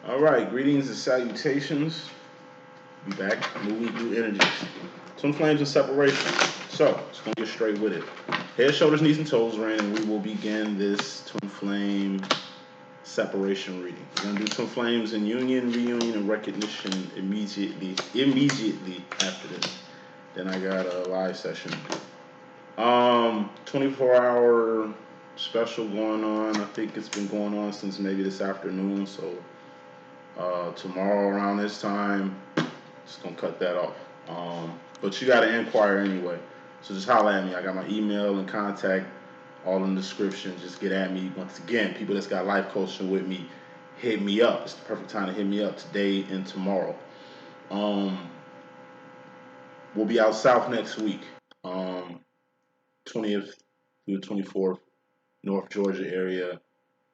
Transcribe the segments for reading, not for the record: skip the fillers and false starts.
All right, greetings and salutations. Be back. New week, new energies. Twin flames and separation. So, just gonna get straight with it. Head, shoulders, knees, and toes ran, and we will begin this twin flame separation reading. We're gonna do twin flames in union, reunion, and recognition immediately. Immediately after this. Then I got a live session. 24-hour special going on. I think it's been going on since maybe this afternoon. So tomorrow around this time, just gonna cut that off. But you gotta inquire anyway. So just holler at me. I got my email and contact all in the description. Just get at me. Once again, people that's got life coaching with me, hit me up. It's the perfect time to hit me up today and tomorrow. Um, we'll be out south next week. 20th through the 24th, North Georgia area,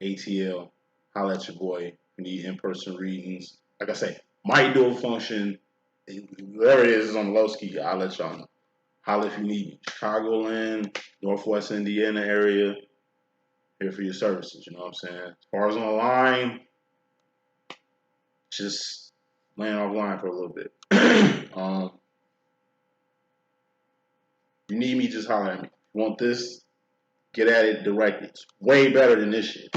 ATL. Holla at your boy. We need in-person readings. Like I say, might do a function. Whatever it is on the low ski. I'll let y'all know. Holla if you need me. Chicagoland, Northwest Indiana area. Here for your services. You know what I'm saying? As far as on the line, just laying offline for a little bit. You need me, just holler at me. You want this? Get at it directly. It's way better than this shit.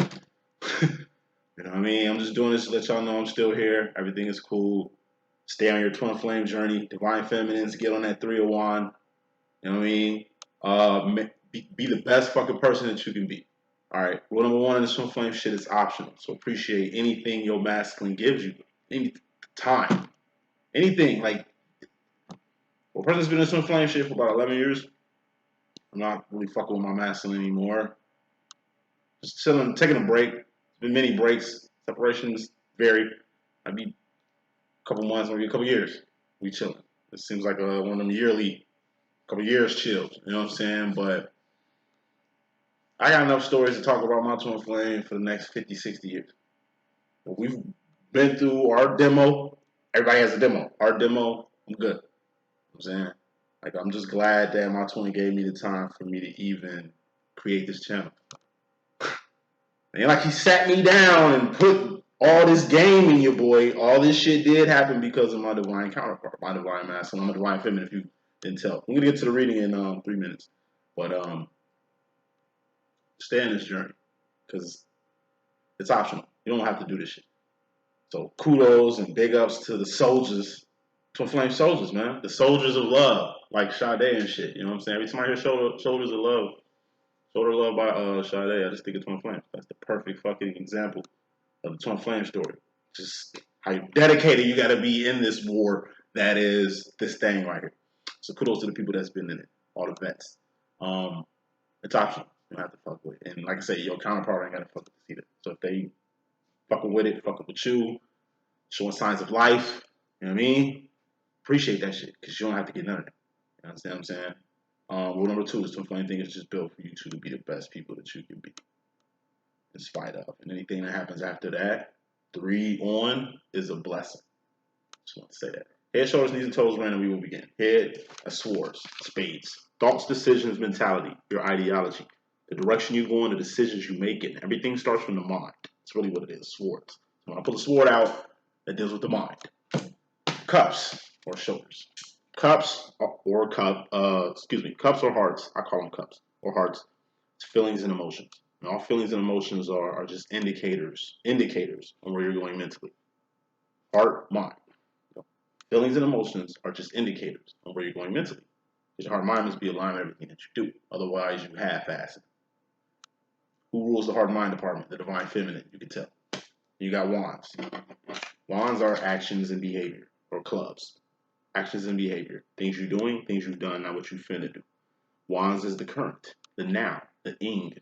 You know what I mean? I'm just doing this to let y'all know I'm still here. Everything is cool. Stay on your twin flame journey. Divine feminines, get on that 301. You know what I mean? Be the best fucking person that you can be. All right. Rule number one in the twin flame shit is optional. So appreciate anything your masculine gives you. Any time. Anything. Like, a person's been in twin flame shit for about 11 years. I'm not really fucking with my masculine anymore. Just chilling, taking a break. It's been many breaks. Separations vary. I'd be a couple months, maybe a couple years. We chilling. It seems like one of them yearly, couple years chilled. You know what I'm saying? But I got enough stories to talk about my twin flame for the next 50, 60 years. We've been through our demo. Everybody has a demo. Our demo, I'm good. You know what I'm saying? Like, I'm just glad that my twin gave me the time for me to even create this channel. And like he sat me down and put all this game in your boy. All this shit did happen because of my divine counterpart, my divine masculine. I'm a divine feminine if you didn't tell. I'm gonna get to the reading in 3 minutes. But stay in this journey. Because it's optional. You don't have to do this shit. So kudos and big ups to the soldiers, twin flame soldiers, man. The soldiers of love, like Sade and shit. You know what I'm saying? Every time I hear shoulders of love, shoulder of love by Sade, I just think of twin flames. That's the perfect fucking example of the twin flame story. Just how dedicated you got to be in this war that is this thing right here. So kudos to the people that's been in it, all the vets. It's optional. You don't have to fuck with it. And like I say, your counterpart ain't got to fuck with this either. So if they fucking with it, fucking with you, showing signs of life, you know what I mean? Appreciate that shit because you don't have to get none of it. You understand what I'm saying? Rule number two is twin flame thing is just built for you two to be the best people that you can be in spite of. And anything that happens after that, 3 on, is a blessing. Just want to say that. Head, shoulders, knees, and toes ran, and we will begin. Head, swords, spades, thoughts, decisions, mentality, your ideology, the direction you go in, the decisions you make, and everything starts from the mind. That's really what it is. Swords. So when I pull the sword out, that deals with the mind. Cups or shoulders. Cups or cups or hearts. I call them cups or hearts. It's feelings and emotions. And all feelings and emotions are just indicators on where you're going mentally. Heart, mind. Feelings and emotions are just indicators on where you're going mentally. Because your heart and mind must be aligned with everything that you do. Otherwise, you half-ass it. Who rules the heart and mind department? The divine feminine, you can tell. You got wands. Wands are actions and behavior, or clubs. Actions and behavior. Things you're doing, things you've done, not what you finna do. Wands is the current, the now, the ing.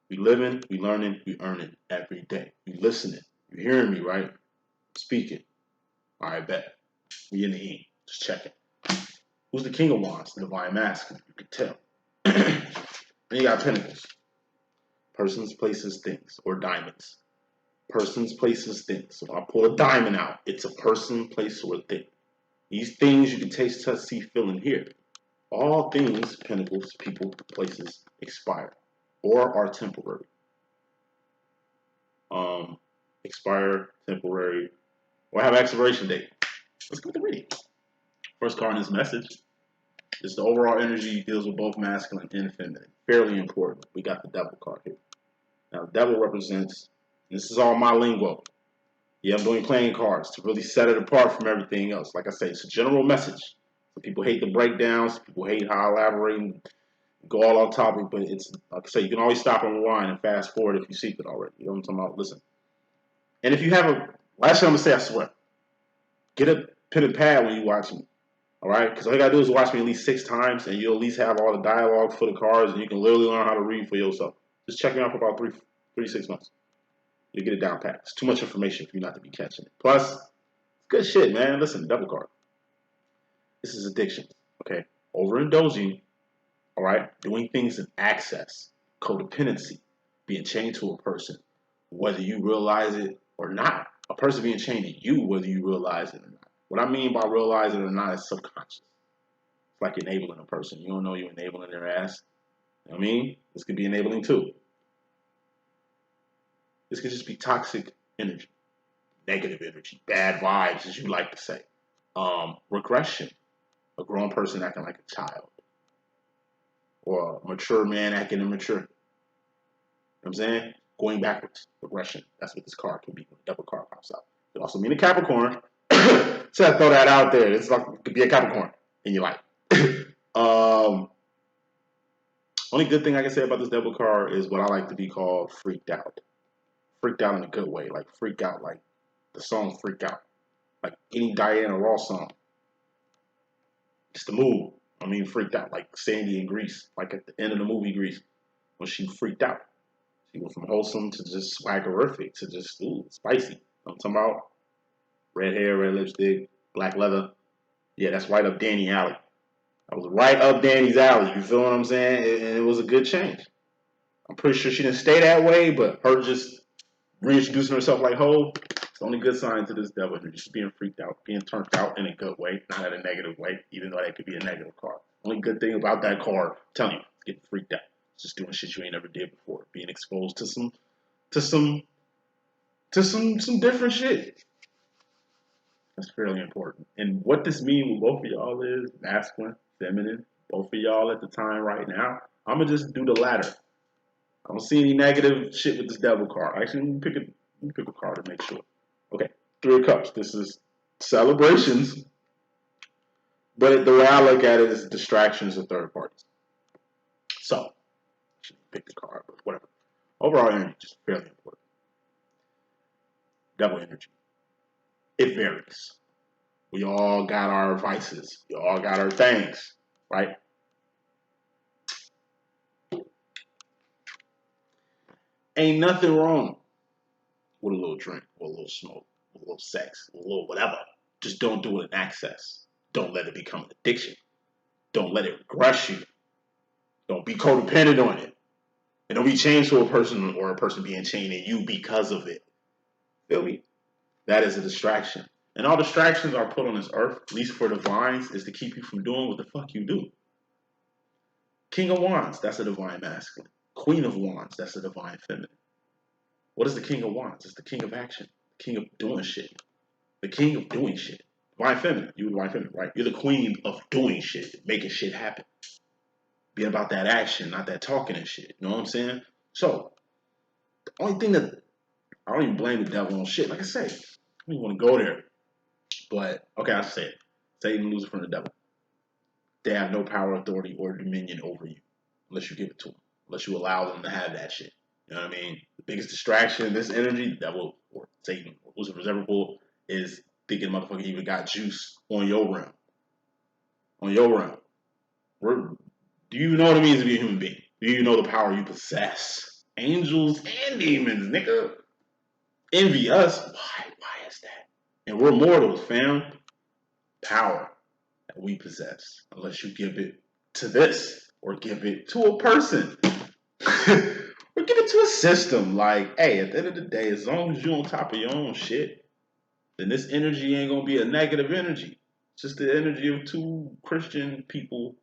We living, we learning, we earning every day. You listening. You hearing me, right? Speaking. All right, bet. We in the ing. Just checking. Who's the king of wands? The divine masculine. You can tell. Then you got pentacles. Persons, places, things, or diamonds. Persons, places, things. So if I pull a diamond out, it's a person, place, or thing. These things you can taste, touch, see, feel, and hear. All things, pentacles, people, places, expire or are temporary. expire, temporary, or have expiration date. Let's go to the reading. First card in this message is the overall energy deals with both masculine and feminine. Fairly important. We got the devil card here. Now, the devil represents, this is all my lingo. Yeah, I'm doing playing cards to really set it apart from everything else. Like I say, it's a general message. Some people hate the breakdowns. People hate how I elaborate and go all on topic. But it's, like I say, you can always stop and rewind and fast forward if you see it already. You know what I'm talking about? Listen. And if you have a, last thing I'm going to say, I swear, get a pen and pad when you watch me. All right? Because all you got to do is watch me at least 6 times, and you'll at least have all the dialogue for the cards, and you can literally learn how to read for yourself. Just check me out for about 3 to 6 months. You'll get it down pat. It's too much information for you not to be catching it. Plus, it's good shit, man. Listen, double card. This is addiction, okay? Overindulging, all right? Doing things in access, codependency, being chained to a person, whether you realize it or not. A person being chained to you, whether you realize it or not. What I mean by realize it or not is subconscious. It's like enabling a person. You don't know you're enabling their ass. You know what I mean? This could be enabling too. This could just be toxic energy, negative energy, bad vibes, as you like to say. Regression, a grown person acting like a child, or a mature man acting immature. You know what I'm saying? Going backwards, regression. That's what this card can be when the double card pops out. It could also mean a Capricorn. So I throw that out there. It's like it could be a Capricorn in your life. Only good thing I can say about this double card is what I like to be called freaked out. Freaked out in a good way, like freak out, like the song Freak Out, like any Diana Ross song. It's the mood. I mean, freaked out, like Sandy in Grease, like at the end of the movie Grease, when she freaked out. She went from wholesome to just swaggerific to just, ooh, spicy. You know what I'm talking about? Red hair, red lipstick, black leather. Yeah, that's right up Danny alley. I was right up Danny's alley, you feel what I'm saying? And it was a good change. I'm pretty sure she didn't stay that way, but her just reintroducing herself like Ho, it's the only good sign to this devil. Just being freaked out, being turned out in a good way, not in a negative way, even though that could be a negative card. Only good thing about that card, I'm telling you, getting freaked out. It's just doing shit you ain't never did before. Being exposed to some different shit. That's fairly important. And what this means with both of y'all is masculine, feminine, both of y'all at the time right now. I'm gonna just do the latter. I don't see any negative shit with this devil card. Actually, let me pick a card to make sure. Okay, 3 of Cups. This is celebrations, but the way I look at it is distractions of third parties. So, I shouldn't pick the card, but whatever. Overall energy is fairly important. Devil energy. It varies. We all got our vices. We all got our things, right? Ain't nothing wrong with a little drink, or a little smoke, or a little sex, or a little whatever. Just don't do it in excess. Don't let it become an addiction. Don't let it regress you. Don't be codependent on it. And don't be chained to a person or a person being chained to you because of it. Feel me? That is a distraction. And all distractions are put on this earth, at least for divines, is to keep you from doing what the fuck you do. King of Wands, that's a divine masculine. Queen of Wands, that's a divine feminine. What is the King of Wands? It's the king of action, the king of doing shit. The king of doing shit. Divine feminine, you're divine feminine, right? You're the queen of doing shit, making shit happen. Being about that action, not that talking and shit. You know what I'm saying? So, the only thing that, I don't even blame the devil on shit. Like I say, I don't even want to go there. But, okay, I'll say it. Satan, Lucifer, and the devil. They have no power, authority, or dominion over you. Unless you give it to them. Unless you allow them to have that shit. You know what I mean? The biggest distraction in this energy, the devil, or Satan, or Lucifer's Everbull, is thinking motherfucker even got juice on your realm. On your realm. Do you know what it means to be a human being? Do you know the power you possess? Angels and demons, nigga. Envy us. Why is that? And we're mortals, fam. Power that we possess. Unless you give it to this. Or give it to a person. Or give it to a system. Like, hey, at the end of the day, as long as you're on top of your own shit, then this energy ain't gonna be a negative energy. It's just the energy of 2 Christian people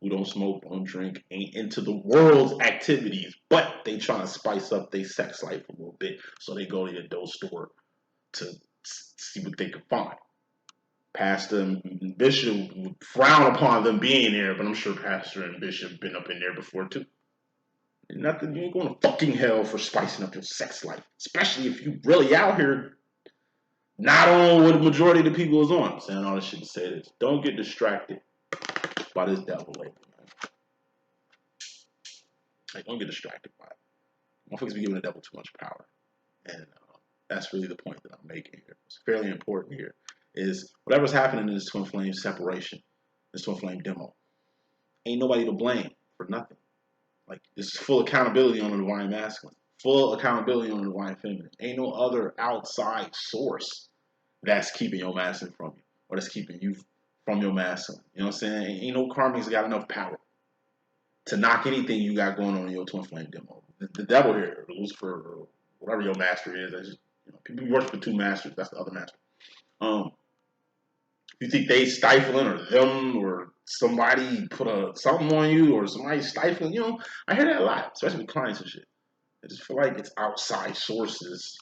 who don't smoke, don't drink, ain't into the world's activities, but they trying to spice up their sex life a little bit, so they go to the dope store to see what they can find. Pastor and Bishop would frown upon them being there, but I'm sure Pastor and Bishop been up in there before too. Nothing, you ain't going to fucking hell for spicing up your sex life, especially if you really out here not on what the majority of the people is on. I'm saying all this shit to say this. Don't get distracted by this devil label, man. Like, don't get distracted by it. Motherfuckers be giving the devil too much power. And that's really the point that I'm making here. It's fairly important here. Is whatever's happening in this twin flame separation, this twin flame demo, ain't nobody to blame for nothing. Like, this is full accountability on the divine masculine, full accountability on the divine feminine. Ain't no other outside source that's keeping your masculine from you, or that's keeping you from your masculine. You know what I'm saying? Ain't no karmics got enough power to knock anything you got going on in your twin flame demo. The devil here, Lucifer, or whatever your master is, that's just, you know, people worship with two masters. That's the other master. You think they stifling, or them, or somebody put something on you, or somebody stifling? You know, I hear that a lot, especially with clients and shit. I just feel like it's outside sources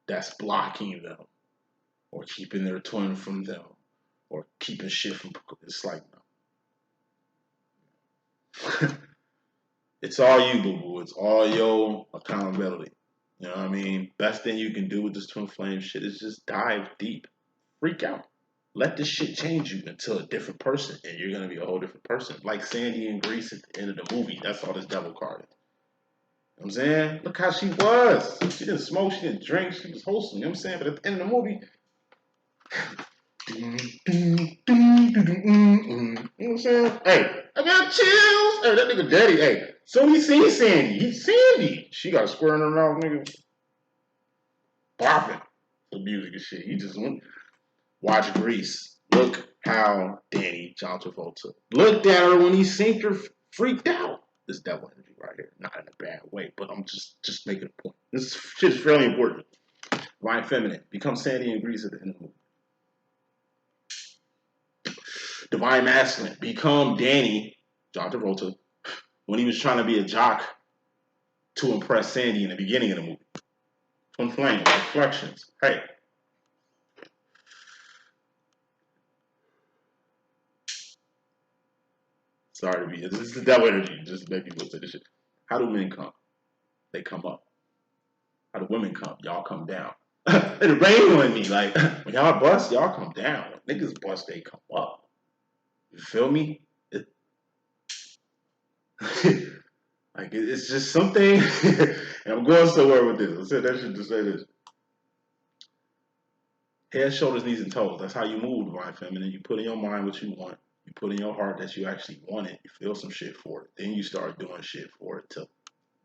that's blocking them, or keeping their twin from them, or keeping shit from. It's like, no. It's all you, boo boo. It's all your accountability. You know what I mean? Best thing you can do with this twin flame shit is just dive deep, freak out. Let this shit change you into a different person, and you're gonna be a whole different person. Like Sandy in Greece at the end of the movie. That's all this devil card is. You know what I'm saying? Look how she was. She didn't smoke, she didn't drink, she was wholesome. You know what I'm saying? But at the end of the movie, you know what I'm saying? Hey, I got chills. Hey, that nigga daddy. Hey, so he seen Sandy. He's Sandy. She got a square in her mouth, nigga. Bopping the music and shit. He just went. Watch Grease. Look how Danny John Travolta looked at her when he seen her, freaked out. This devil energy right here. Not in a bad way, but I'm just making a point. This shit is fairly important. Divine feminine. Become Sandy and Grease at the end of the movie. Divine masculine. Become Danny John Travolta when he was trying to be a jock to impress Sandy in the beginning of the movie. Twin flame. Reflections. Hey. Sorry to be. This is the devil energy. Just make people say this shit. How do men come? They come up. How do women come? Y'all come down. It rain on me. Like, when y'all bust, y'all come down. When niggas bust, they come up. You feel me? Like, it's just something. And I'm going somewhere with this. I said that shit to say this. Head, shoulders, knees, and toes. That's how you move, divine feminine. You put in your mind what you want. You put in your heart that you actually want it. You feel some shit for it. Then you start doing shit for it to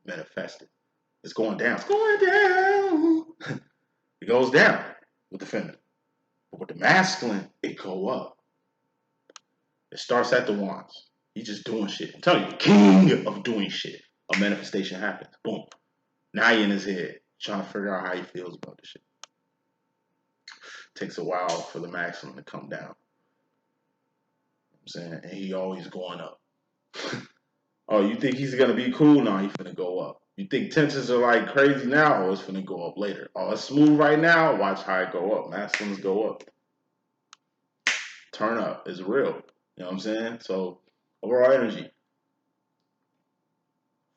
manifest it. It's going down. It's going down. It goes down with the feminine. But with the masculine, it go up. It starts at the wands. He's just doing shit. I'm telling you, the king of doing shit. A manifestation happens. Boom. Now you're in his head, trying to figure out how he feels about this shit. Takes a while for the masculine to come down. I'm saying, and he always going up. Oh, you think he's gonna be cool? No, he's gonna go up. You think tensions are like crazy now? Oh, it's gonna go up later. Oh, it's smooth right now. Watch how it go up. Masculines go up. Turn up is real. You know what I'm saying? So overall energy.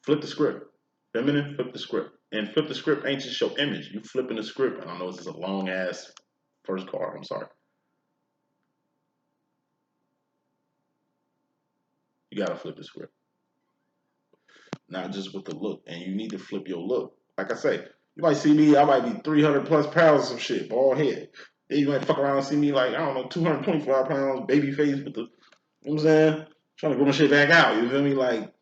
Flip the script. Feminine, flip the script. And flip the script ain't just your image. You flipping the script. And I know this is a long ass first card. I'm sorry. You gotta flip the script. Not just with the look. And you need to flip your look. Like I say, you might see me, I might be 300 plus pounds of some shit, bald head. Then you might fuck around and see me like, I don't know, 225 pounds, baby face with the, you know what I'm saying? Trying to grow my shit back out. You feel me? Like,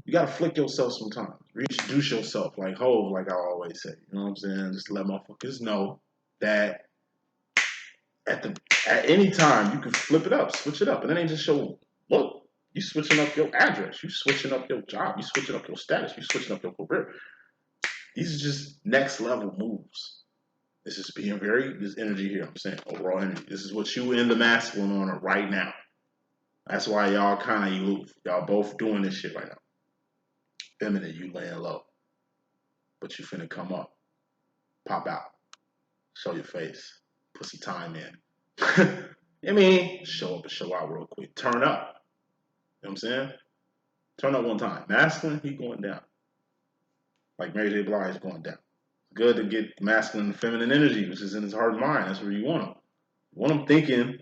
you gotta flick yourself sometimes. Reintroduce yourself, like Hov, like I always say. You know what I'm saying? Just let motherfuckers know that at any time you can flip it up, switch it up. And it ain't just your look. You switching up your address. You switching up your job. You switching up your status. You switching up your career. These are just next level moves. This is being this energy here, I'm saying, overall energy. This is what you in the masculine on right now. That's why y'all kind of aloof. Y'all both doing this shit right now. Feminine, you laying low. But you finna come up. Pop out. Show your face. Put some time in. I mean, show up and show out real quick. Turn up. You know what I'm saying? Turn up one time. Masculine, he going down. Like Mary J. Blige going down. Good to get masculine and feminine energy, which is in his heart and mind. That's where you want him. You want him thinking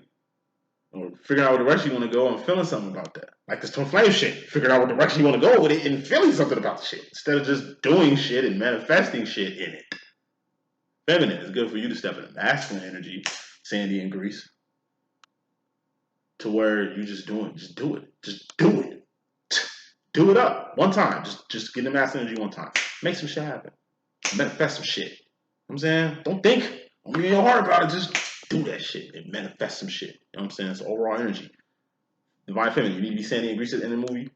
or figuring out what direction you want to go and feeling something about that. Like this twin flame shit. Figuring out what direction you want to go with it and feeling something about the shit. Instead of just doing shit and manifesting shit in it. Feminine is good for you to step into masculine energy, Sandy and Grease. To where you just do it. Just do it. Just do it. Do it up. One time. Just get the masculine energy one time. Make some shit happen. Manifest some shit. You know what I'm saying? Don't think. Don't be in your heart about it. Just do that shit and manifest some shit. You know what I'm saying? It's overall energy. Divine Feminine, you need to be Sandy and Grease at the end of the movie.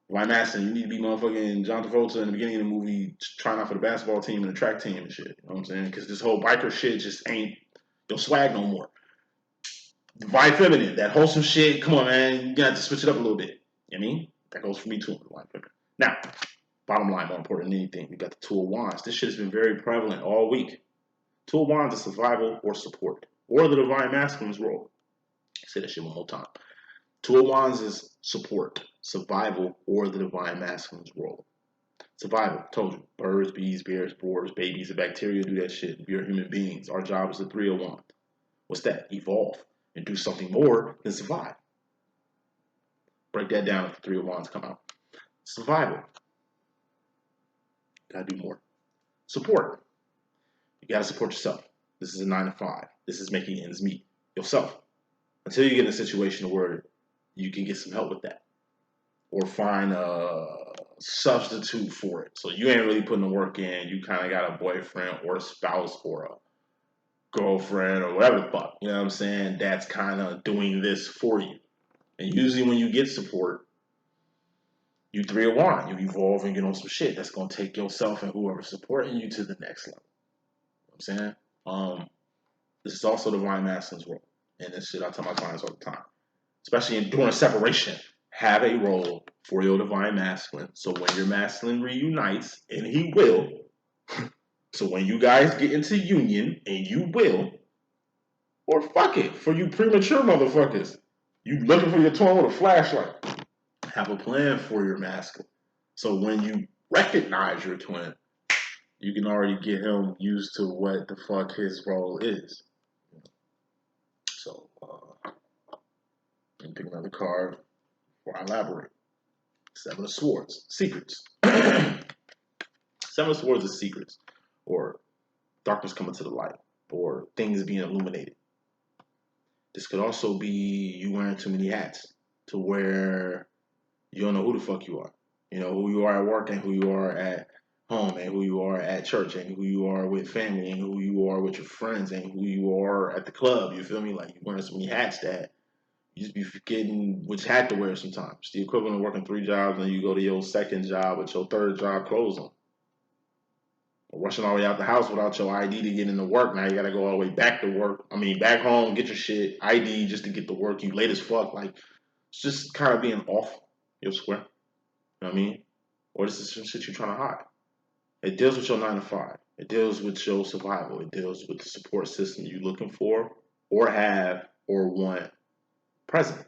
Divine Masculine, you need to be motherfucking John Travolta in the beginning of the movie trying out for the basketball team and the track team and shit. You know what I'm saying? Because this whole biker shit just ain't your swag no more. Divine Feminine, that wholesome shit, come on, man. You're going to have to switch it up a little bit. You know what I mean? That goes for me too. Divine Feminine. Now, bottom line, more important than anything, we got the Two of Wands. This shit has been very prevalent all week. Two of Wands is survival or support, or the Divine Masculine's role. I'll say that shit one more time. Two of Wands is support, survival, or the Divine Masculine's role. Survival, told you. Birds, bees, bears, boars, babies, and bacteria do that shit. We are human beings. Our job is the Three of Wands. What's that? Evolve and do something more than survive. Break that down if the Three of Wands come out. Survival. Gotta do more. Support. You gotta support yourself. This is a 9 to 5. This is making ends meet. Yourself. Until you get in a situation where you can get some help with that. Or find a substitute for it. So you ain't really putting the work in. You kind of got a boyfriend or a spouse or a girlfriend or whatever the fuck. You know what I'm saying? That's kind of doing this for you. And usually when you get support, you Three of Wands. You evolve and get on some shit that's going to take yourself and whoever's supporting you to the next level. You know what I'm saying? This is also the Divine Masculine's role. And this shit I tell my clients all the time. Especially during a separation. Have a role for your Divine Masculine. So when your masculine reunites, and he will, so when you guys get into union, and you will, or fuck it, for you premature motherfuckers, you looking for your twin with a flashlight. Have a plan for your masculine. So when you recognize your twin, you can already get him used to what the fuck his role is. So, let me pick another card before I elaborate. Seven of Swords, secrets. Seven of Swords is secrets, or darkness coming to the light, or things being illuminated. This could also be you wearing too many hats to where you don't know who the fuck you are. You know, who you are at work and who you are at home and who you are at church and who you are with family and who you are with your friends and who you are at the club. You feel me? Like you're wearing so many hats that you just be forgetting which hat to wear sometimes. It's the equivalent of working 3 jobs and you go to your second job with your third job clothes on. Or rushing all the way out the house without your ID to get into work. Now you gotta go all the way back to work. I mean, back home, get your shit, ID just to get to work. You late as fuck. Like, it's just kind of being off your square. You know what I mean? Or this is some shit you're trying to hide. It deals with your 9 to 5. It deals with your survival. It deals with the support system you're looking for or have or want present.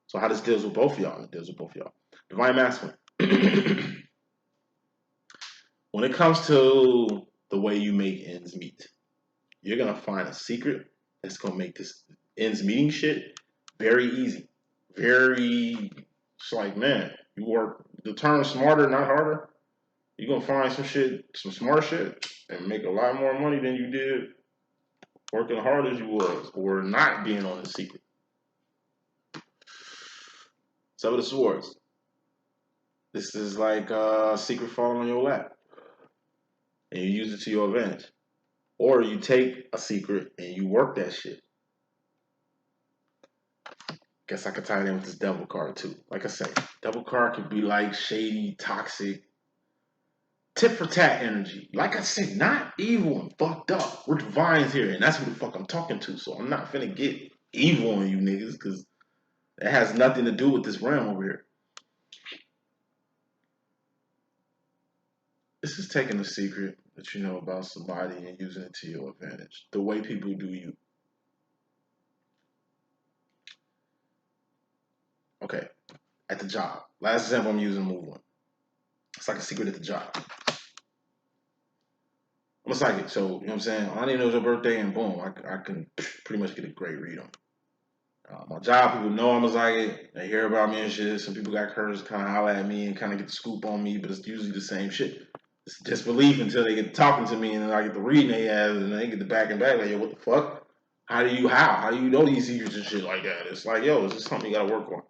So how this deals with both of y'all? It deals with both of y'all. Divine Masculine. When it comes to the way you make ends meet, you're going to find a secret that's going to make this ends meeting shit very easy. It's like, man, you work the term smarter, not harder. You're going to find some smart shit, and make a lot more money than you did working hard as you was, or not being on the secret. Seven of Swords. This is like a secret falling on your lap. And you use it to your advantage. Or you take a secret and you work that shit. Guess I could tie it in with this devil card too. Like I said, devil card could be like shady, toxic, tit for tat energy. Like I said, not evil and fucked up. We're divines here, and that's who the fuck I'm talking to. So I'm not finna get evil on you niggas, because It has nothing to do with this realm over here. This is taking a secret that you know about somebody and using it to your advantage. The way people do you. Okay, at the job. Last example I'm using, move one. It's like a secret at the job. I'm a psychic, so you know what I'm saying? All I need to know is your birthday, and boom, I can pretty much get a great read on it. My job, people know I'm a psychic. They hear about me and shit. Some people got courage to kind of holler at me and kind of get the scoop on me, but it's usually the same shit. It's disbelief until they get talking to me and then I get the reading they ass and they get the back and back like, yo, what the fuck? How do you know these secrets and shit like that? It's like, yo, it's just something you gotta work on.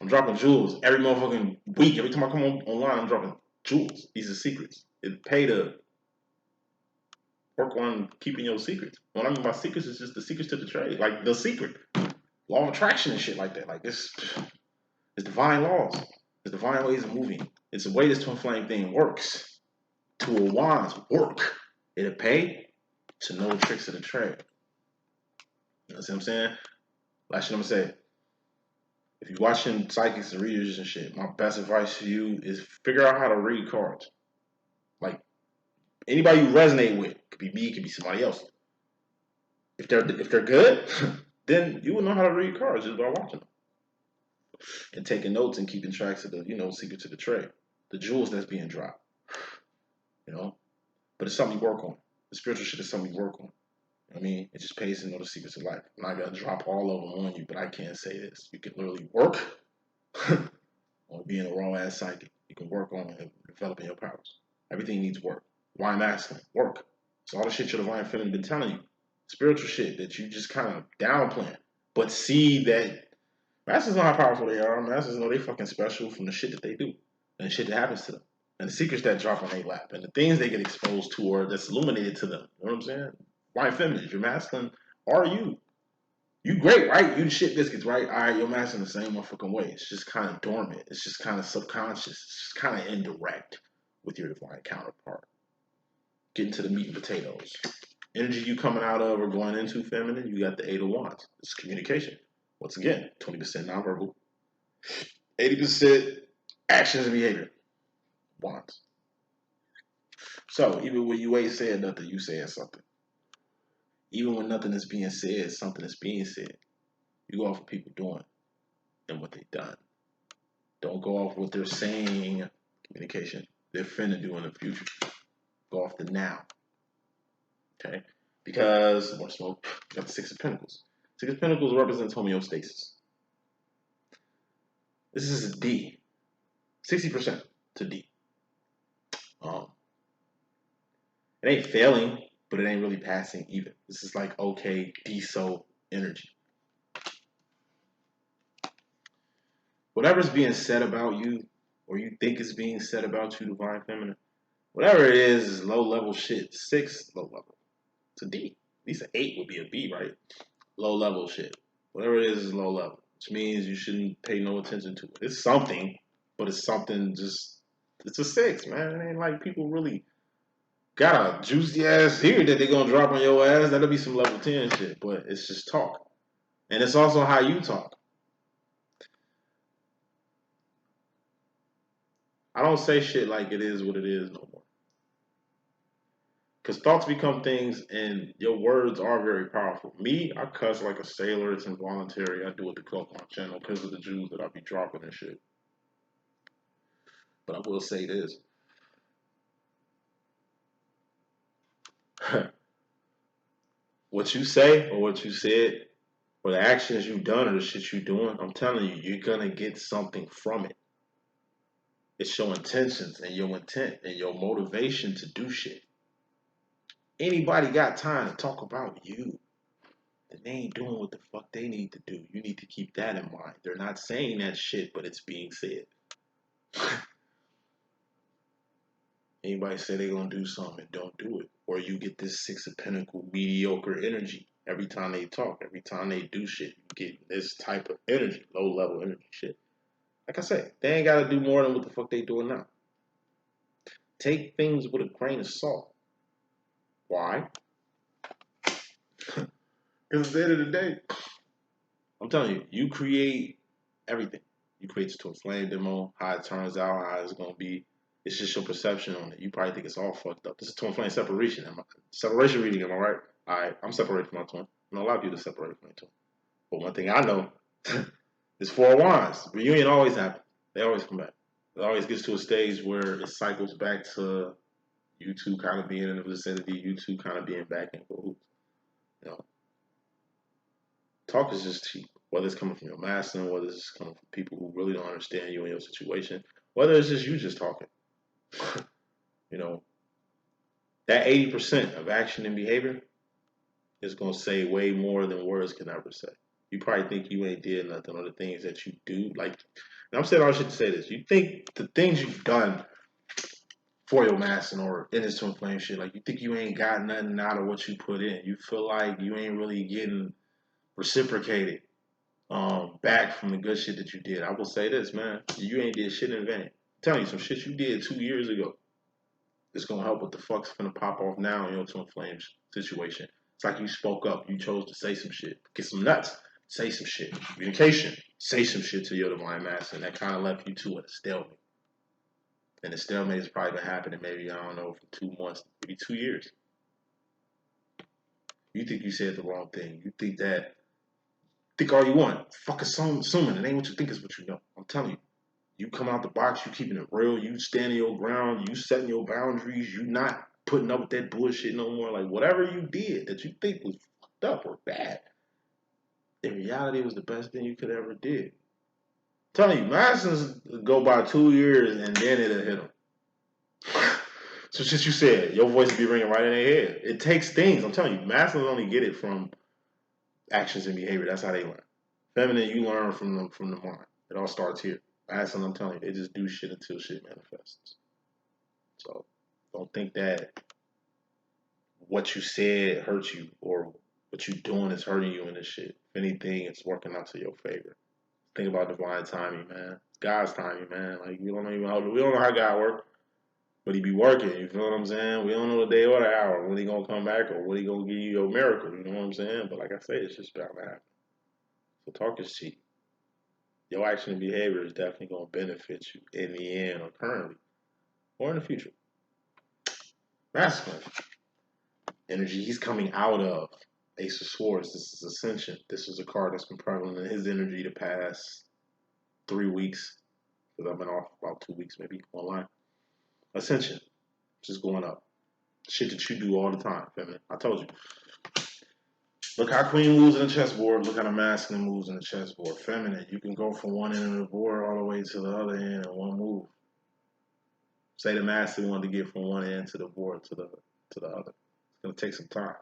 I'm dropping jewels every motherfucking week. Every time I come online, I'm dropping jewels. These are secrets. It pay to work on keeping your secrets. What I mean by secrets is just the secrets to the trade. Like the secret. Law of attraction and shit like that. Like it's divine laws. It's divine ways of moving. It's the way this twin flame thing works. Two of wands work. It'll pay to know the tricks of the trade. You know what I'm saying? Last shit I'm gonna say. If you're watching psychics and readers and shit, my best advice to you is figure out how to read cards. Like anybody you resonate with, could be me, could be somebody else. If they're good, then you will know how to read cards just by watching them. And taking notes and keeping tracks of the, secret to the trade. The jewels that's being dropped. But it's something you work on. The spiritual shit is something you work on. You know what I mean? It just pays to know the secrets of life. I'm not gonna drop all of them on you, but I can say this. You can literally work on being a raw ass psychic. You can work on developing your powers. Everything needs work. Why masculine? Work. So all the shit your divine feminine been telling you. Spiritual shit that you just kind of downplaying. But see that masters know how powerful they are. Masters know they fucking special from the shit that they do. And the shit that happens to them. And the secrets that drop on their lap. And the things they get exposed to or that's illuminated to them. You know what I'm saying? Why feminine? You're masculine. Are you? You great, right? You the shit biscuits, right? All right, you're masculine the same motherfucking way. It's just kind of dormant. It's just kind of subconscious. It's just kind of indirect with your divine counterpart. Getting to the meat and potatoes. Energy you coming out of or going into feminine, you got the 8 of Wands. It's communication. Once again, 20% nonverbal, 80% actions and behavior. Wands. So even when you ain't saying nothing, you saying something. Even when nothing is being said, something is being said. You go off what people doing and what they've done. Don't go off what they're saying. Communication. They're finna do in the future. Go off the now. Okay? Because, more smoke, you got the 6 of Pentacles. 6 of Pentacles represents homeostasis. This is a D. 60% to D. It ain't failing, but it ain't really passing either. This is like okay, D-so energy. Whatever's being said about you, or you think is being said about you, divine feminine, whatever it is low-level shit. 6, low-level. It's a D. At least an 8 would be a B, right? Low-level shit. Whatever it is low-level. Which means you shouldn't pay no attention to it. It's something, but it's something just... It's a 6, man. It ain't like people really... got a juicy ass here that they're gonna drop on your ass. That'll be some level 10 shit, but it's just talk. And it's also how you talk. I don't say shit like it is what it is no more. Because thoughts become things and your words are very powerful. Me, I cuss like a sailor. It's involuntary. I do it to cloak my channel because of the Jews that I be dropping and shit. But I will say this. What you say or what you said or the actions you done or the shit you doing, I'm telling you, you're gonna get something from it. It's your intentions and your intent and your motivation to do shit. Anybody got time to talk about you, then they ain't doing what the fuck they need to do. You need to keep that in mind. They're not saying that shit, but it's being said. Anybody say they gonna do something and don't do it. Or you get this 6 of Pentacles mediocre energy. Every time they talk, every time they do shit, you get this type of energy, low level energy shit. Like I said, they ain't gotta do more than what the fuck they doing now. Take things with a grain of salt. Why? Because at the end of the day, I'm telling you, you create everything. You create the twin flame demo, how it turns out, how it's gonna be. It's just your perception on it. You probably think it's all fucked up. This is twin flame separation. Separation reading, am I right? Alright, I'm separated from my twin. I know a lot of people are separated from my twin. But one thing I know is four wands. Reunion always happens. They always come back. It always gets to a stage where it cycles back to you two kind of being in the vicinity, you two kind of being back in cahoots. You know, talk is just cheap. Whether it's coming from your master, whether it's coming from people who really don't understand you and your situation, whether it's just you just talking. You know, that 80% of action and behavior is going to say way more than words can ever say. You probably think you ain't did nothing, or the things that you do. Like, and I'm saying all shit to say this. You think the things you've done for your master or in this twin flame shit, like, you think you ain't got nothing out of what you put in. You feel like you ain't really getting reciprocated back from the good shit that you did. I will say this, man. You ain't did shit in vain. I'm telling you, some shit you did 2 years ago, it's gonna help what the fuck's gonna pop off now in your twin flames situation. It's like you spoke up, you chose to say some shit, get some nuts, say some shit, communication, say some shit to your divine master, and that kind of left you two at a stalemate. And the stalemate has probably been happening maybe, I don't know, for 2 months, maybe 2 years. You think you said the wrong thing. You think all you want. Fuck assuming it ain't what you think is what you know. I'm telling you. You come out the box, you keeping it real, you standing your ground, you setting your boundaries, you not putting up with that bullshit no more. Like, whatever you did that you think was fucked up or bad, in reality, it was the best thing you could ever did. I'm telling you, masters go by 2 years and then it'll hit them. So since you said, your voice will be ringing right in their head. It takes things. I'm telling you, masters only get it from actions and behavior. That's how they learn. Feminine, you learn from the mind. It all starts here. Masculine, I'm telling you, they just do shit until shit manifests. So don't think that what you said hurts you or what you doing is hurting you in this shit. If anything, it's working out to your favor. Think about divine timing, man. God's timing, man. Like, we don't know how God works, but he be working. You feel what I'm saying? We don't know the day or the hour when he gonna come back or when he gonna give you your miracle. You know what I'm saying? But like I say, it's just bound to happen. So talk is cheap. Your action and behavior is definitely gonna benefit you in the end or currently or in the future. Masculine energy he's coming out of. Ace of Swords. This is Ascension. This is a card that's been prevalent in his energy the past 3 weeks. Because I've been off about 2 weeks maybe online. Ascension. Just going up. Shit that you do all the time, feminine. I told you. Look how Queen moves in the chessboard. Look how the masculine moves in the chessboard. Feminine. You can go from one end of the board all the way to the other end in one move. Say the masculine wanted to get from one end to the board to the other. It's gonna take some time.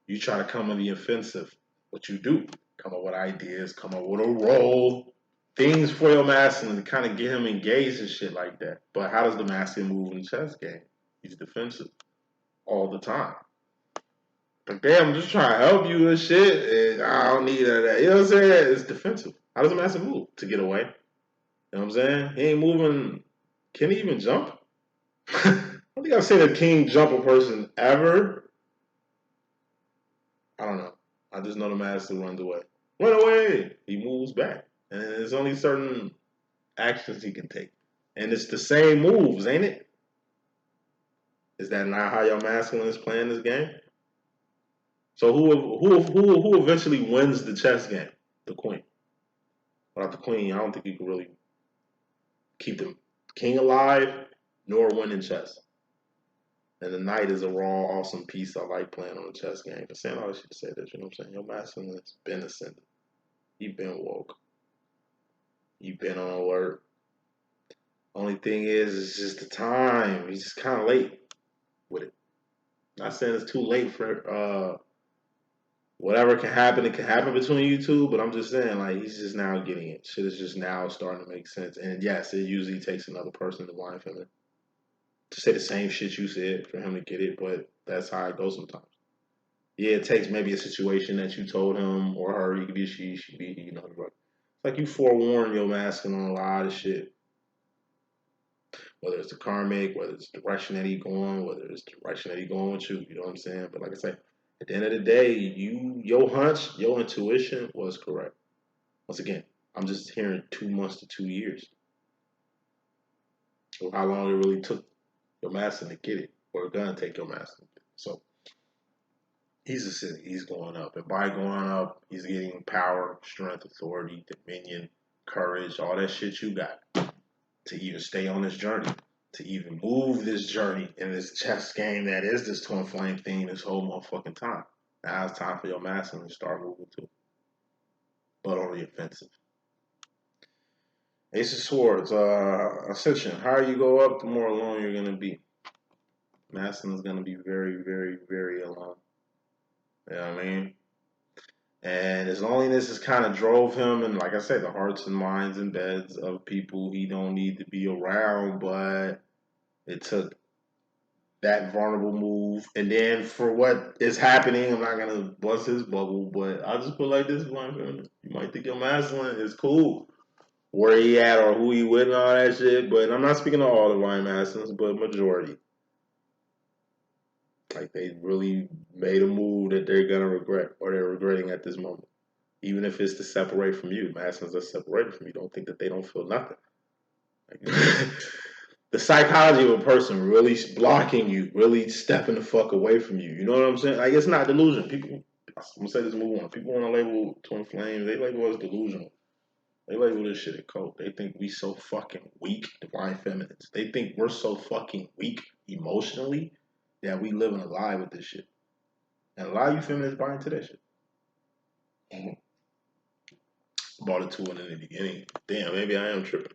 You try to come on the offensive. What you do? Come up with ideas, come up with a role, things for your masculine to kind of get him engaged and shit like that. But how does the masculine move in the chess game? He's defensive all the time. Like, damn, I'm just trying to help you and shit, and I don't need that. You know what I'm saying? It's defensive. How does the masculine move? To get away. You know what I'm saying? He ain't moving. Can he even jump? I don't think I've seen a king jump a person ever. I don't know. I just know the master runs away. Run away! He moves back. And there's only certain actions he can take. And it's the same moves, ain't it? Is that not how your masculine is playing this game? So who eventually wins the chess game? The queen. Without the queen, I don't think you can really keep the king alive nor win in chess. And the knight is a raw, awesome piece I like playing on the chess game. But saying all this shit to say this, you know what I'm saying? Your masculine has been ascended. You've been woke. You've been on alert. Only thing is, it's just the time. He's just kind of late with it. Not saying it's too late for whatever can happen. It can happen between you two, but I'm just saying, like, he's just now getting it. Shit is just now starting to make sense. And yes, it usually takes another person to blind him to say the same shit you said for him to get it, but that's how it goes sometimes. Yeah, it takes maybe a situation that you told him or her, you could be she be he, you know. It's like you forewarned your masculine on a lot of shit. Whether it's the karmic, whether it's the direction that he going, whether it's the direction that he going with you, you know what I'm saying? But like I say, At the end of the day, your hunch, your intuition was correct. Once again, I'm just hearing 2 months to 2 years. Or how long it really took your master to get it, or gonna take your master to get it. So he's ascending, he's going up. And by going up, he's getting power, strength, authority, dominion, courage, all that shit you got to even stay on this journey, to even move this journey in this chess game that is this twin flame thing this whole motherfucking time. Now it's time for your masculine to start moving too, but on the offensive. Ace of Swords, Ascension. Higher you go up, the more alone you're gonna be. Masculine's gonna be very, very, very alone. You know what I mean? And his loneliness has kind of drove him, and like I said, the hearts and minds and beds of people he don't need to be around, but it took that vulnerable move. And then for what is happening, I'm not gonna bust his bubble, but I'll just put it like this, my friend. You might think your masculine is cool where he at or who he with and all that shit, but I'm not speaking to all divine masculines, but majority. Like they really made a move that they're gonna regret or they're regretting at this moment. Even if it's to separate from you. Masculines are separated from you. Don't think that they don't feel nothing. Like, the psychology of a person really blocking you, really stepping the fuck away from you. You know what I'm saying? Like, it's not delusion. People, I'm gonna say this move on. People want to label twin flames. They label us delusional. They label this shit a cult. They think we so fucking weak, divine feminines. They think we're so fucking weak emotionally that we living a lie with this shit. And a lot of you feminists buy into that shit. Bought it to one in the beginning. Damn, maybe I am tripping.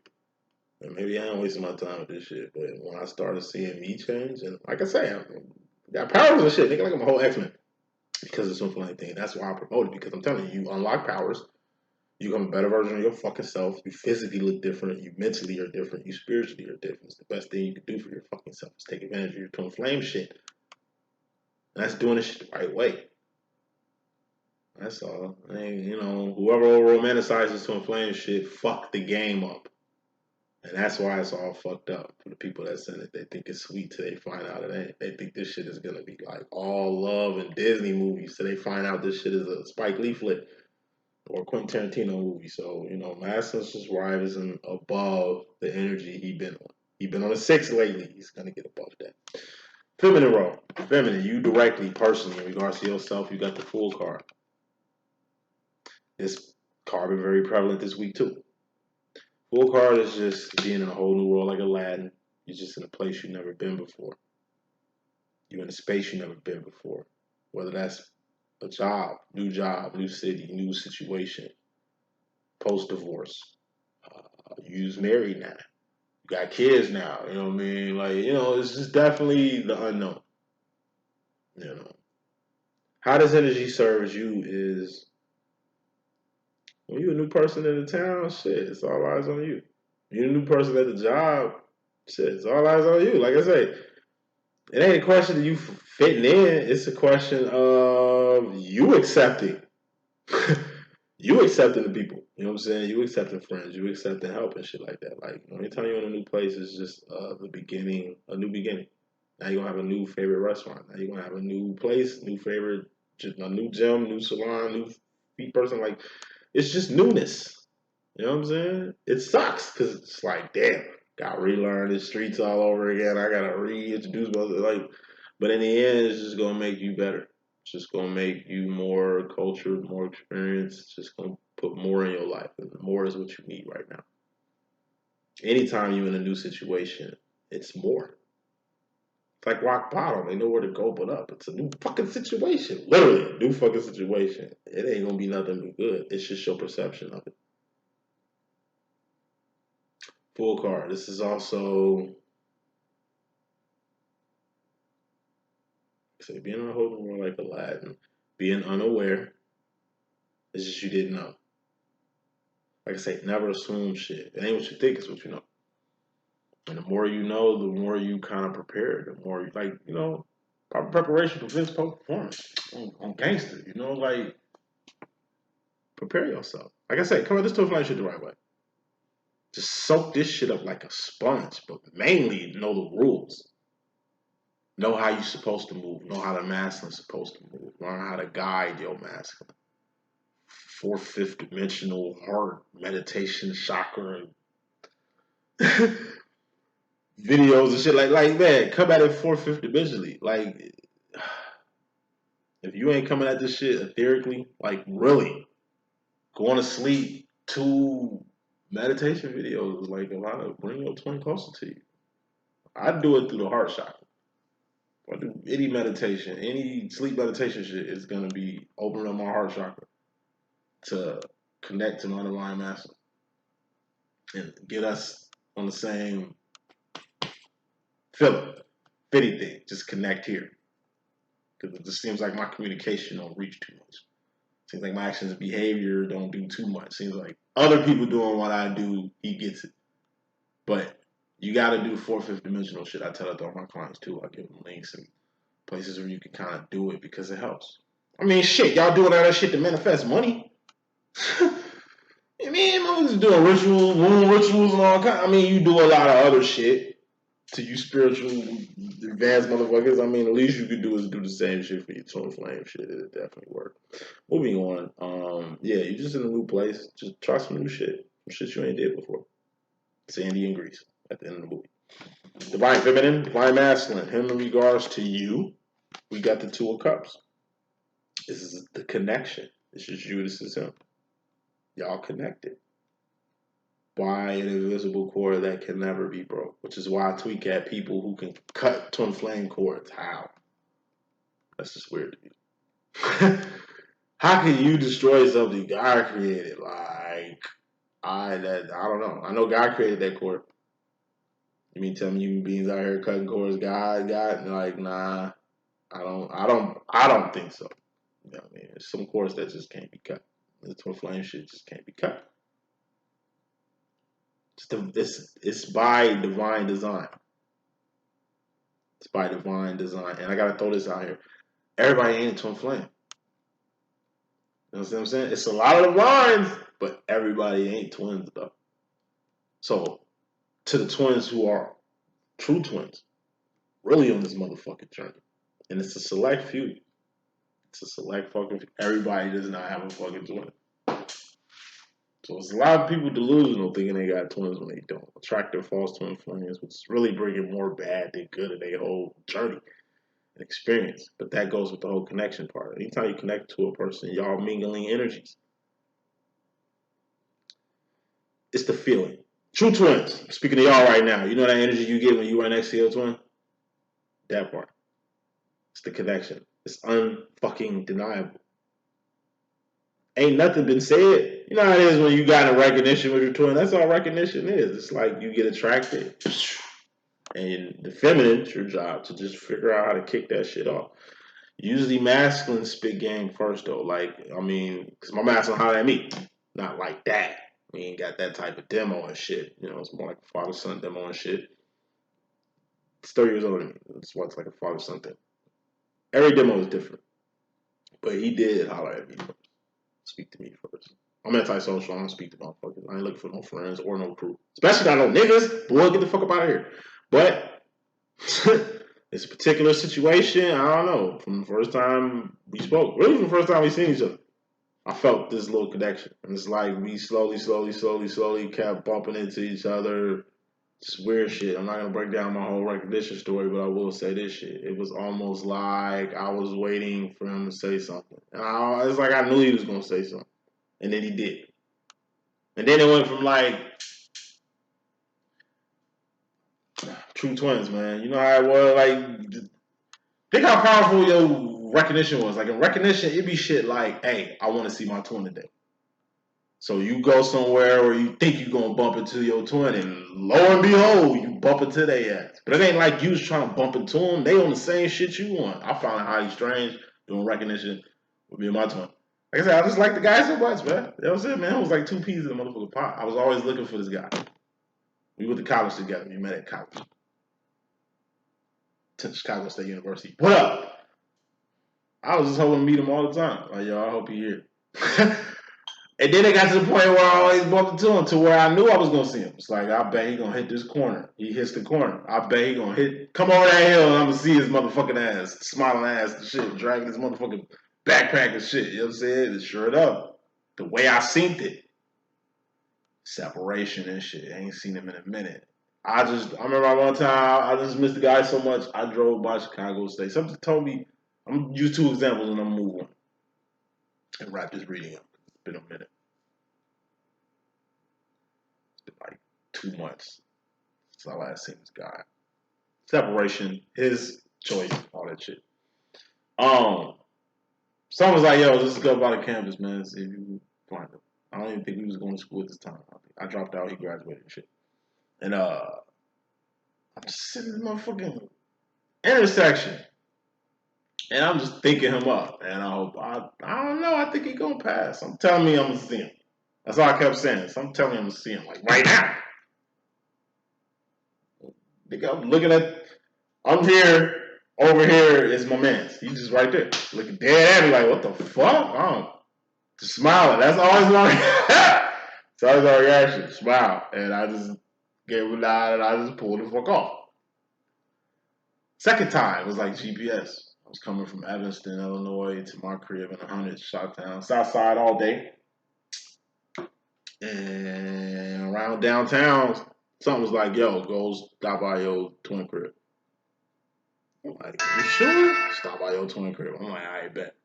Maybe I am wasting my time with this shit. But when I started seeing me change, and like I say, I got powers and shit. Nigga, like I'm a whole X-Men. Because of something like that. That's why I promote it. Because I'm telling you, you unlock powers. You become a better version of your fucking self. You physically look different. You mentally are different. You spiritually are different. It's the best thing you can do for your fucking self is take advantage of your twin flame shit. And that's doing this shit the right way. That's all. I mean, you know, whoever romanticizes twin flame shit, fuck the game up. And that's why it's all fucked up for the people that send it. They think it's sweet till they find out it ain't. They think this shit is gonna be like all love and Disney movies till they find out this shit is a Spike Lee flick or a Quentin Tarantino movie. So, you know, Massen's just rising above the energy he been on. He been on a 6 lately. He's gonna get above that. Feminine role. Feminine, you directly, personally, in regards to yourself, you got the Fool card. This card been very prevalent this week too. Fool card is just being in a whole new world like Aladdin. You're just in a place you've never been before. You're in a space you've never been before. Whether that's a job, new city, new situation, post-divorce. You's married now. You got kids now. You know what I mean? Like, you know, it's just definitely the unknown. You know. How this energy serves you is when you're a new person in the town, shit, it's all eyes on you. You're a new person at the job, shit, it's all eyes on you. Like I say, it ain't a question of you fitting in. It's a question of you accepting. You accepting the people. You know what I'm saying? You accepting friends. You accepting help and shit like that. Like, anytime you're in a new place, it's just the beginning, a new beginning. Now you're going to have a new favorite restaurant. Now you're going to have a new place, new favorite, a new gym, new salon, new feet person. Like, it's just newness. You know what I'm saying? It sucks because it's like, damn, got to relearn the streets all over again. I got to reintroduce myself. Like, but in the end, it's just going to make you better. It's just going to make you more cultured, more experienced. It's just going to put more in your life. And more is what you need right now. Anytime you're in a new situation, it's more. It's like rock bottom. They know where to go but up. It's a new fucking situation. Literally, a new fucking situation. It ain't going to be nothing good. It's just your perception of it. Full card. This is also say being on a whole world like Aladdin, being unaware. It's just you didn't know. Like I say, never assume shit. It ain't what you think, it's what you know. And the more you know, the more you kind of prepare. The more you like, you know, proper preparation prevents poor performance on gangster. You know, like prepare yourself. Like I say, cover this tough line shit the right way. Just soak this shit up like a sponge, but mainly know the rules. Know how you're supposed to move. Know how the masculine's supposed to move. Learn how to guide your masculine. Fourth, fifth dimensional heart meditation chakra videos and shit like man, come at it fourth, fifth dimensionally. Like if you ain't coming at this shit etherically, like really going to sleep to meditation videos, like a lot of bring your twin closer to you. I do it through the heart chakra. If I do any meditation, any sleep meditation shit, it's gonna be opening up my heart chakra to connect to my underlying master and get us on the same feeling, fitty thing. Just connect here. Because it just seems like my communication don't reach too much. Seems like my actions and behavior don't do too much. Seems like other people doing what I do, he gets it. But you got to do fourth, fifth dimensional shit. I tell it to all my clients too. I give them links and places where you can kind of do it because it helps. I mean, shit, y'all doing all that shit to manifest money. I mean, motherfuckers doing rituals, moon rituals, and all kind. I mean, you do a lot of other shit to you spiritual advanced motherfuckers. I mean, the least you could do is do the same shit for your twin flame shit. It'll definitely work. Moving on. Yeah, you just in a new place. Just try some new shit. Some shit you ain't did before. Sandy and Grease at the end of the movie. Divine feminine, divine masculine. Him in regards to you, we got the Two of Cups. This is the connection. This is you, this is him. Y'all connected by an invisible cord that can never be broke, which is why I tweak at people who can cut twin flame cords. How? That's just weird to me. How can you destroy something God created? Like, I don't know. I know God created that cord. You mean tell me human beings out here cutting cords? God, like, nah. I don't think so. You know what I mean? There's some cords that just can't be cut. The twin flame shit just can't be cut. It's by divine design. It's by divine design. And I gotta throw this out here. Everybody ain't a twin flame. You know what I'm saying? It's a lot of lines, but everybody ain't twins though. So to the twins who are true twins, really on this motherfucking journey. And it's a select few. It's a select fucking few. Everybody does not have a fucking twin. So it's a lot of people delusional thinking they got twins when they don't. Attractive false twin flames, which is really bringing more bad than good in their whole journey and experience. But that goes with the whole connection part. Anytime you connect to a person, y'all mingling energies. It's the feeling. True twins. Speaking to y'all right now, you know that energy you get when you are next to your twin? That part. It's the connection. It's unfucking deniable. Ain't nothing been said. You know how it is when you got a recognition with your twin. That's all recognition is. It's like you get attracted. And the feminine, it's your job to just figure out how to kick that shit off. Usually masculine spit game first though. Like, I mean, because my masculine hollered at me. Not like that. We ain't got that type of demo and shit. You know, it's more like a father-son demo and shit. It's 30 years older than me. It's what's like a father-son thing. Every demo is different. But he did holler at me first. Speak to me first. I'm antisocial. I don't speak to motherfuckers. I ain't looking for no friends or no crew. Especially not no niggas. Boy, get the fuck up out of here. But it's a particular situation. I don't know. From the first time we spoke, really from the first time we seen each other, I felt this little connection. And it's like we slowly kept bumping into each other. Just weird shit. I'm not going to break down my whole recognition story, but I will say this shit. It was almost like I was waiting for him to say something. And it's like I knew he was going to say something. And then he did. And then it went from like true twins, man. You know how it was? Like, think how powerful your recognition was. Like, in recognition, it'd be shit like, hey, I want to see my twin today. So you go somewhere where you think you're going to bump into your twin, and lo and behold, you bump into their ass. But it ain't like you was trying to bump into them. They on the same shit you want. I found it highly strange doing recognition with me and my twin. Like I said, I just like the guy so much, man. That was it, man. It was like two peas in the motherfucking pot. I was always looking for this guy. We went to college together. We met at college. To Chicago State University. What up? I was just hoping to meet him all the time. Like, yo, I hope you're here. And then it got to the point where I always bumped into him to where I knew I was gonna see him. It's like I bet he gonna hit this corner. He hits the corner. I bet he gonna come over that hill and I'm gonna see his motherfucking ass, smiling ass and shit, dragging his motherfucking backpack and shit. You know what I'm saying? And sure enough, the way I synced it, separation and shit. I ain't seen him in a minute. I remember one time I just missed the guy so much. I drove by Chicago State. Something told me I'm gonna use 2 examples and I'm gonna move on and wrap this reading up. It's been a minute. It's been like 2 months since I last seen this guy. Separation, his choice, all that shit. Someone was like, "Yo, just go by the campus, man. See if you find him." I don't even think we was going to school at this time. I dropped out. He graduated and shit. And I'm just sitting in the motherfucking intersection, and I'm just thinking him up. And I don't know. I think he gonna pass. I'm telling me I'm gonna see him. That's all I kept saying. So I'm telling me I'm gonna see him like right now. Nigga, I'm looking at. I'm here. Over here is my man's. He's just right there, looking dead at me like, what the fuck? Just smiling. That's always my It's always our reaction. Smile. And I just gave him a nod and I just pulled the fuck off. Second time was like GPS. I was coming from Evanston, Illinois to my crib in 100 Shottown. South side all day. And around downtown, something was like, yo, go stop by your twin crib. I'm like, you sure? Stop by your twin crib. I'm like, I bet.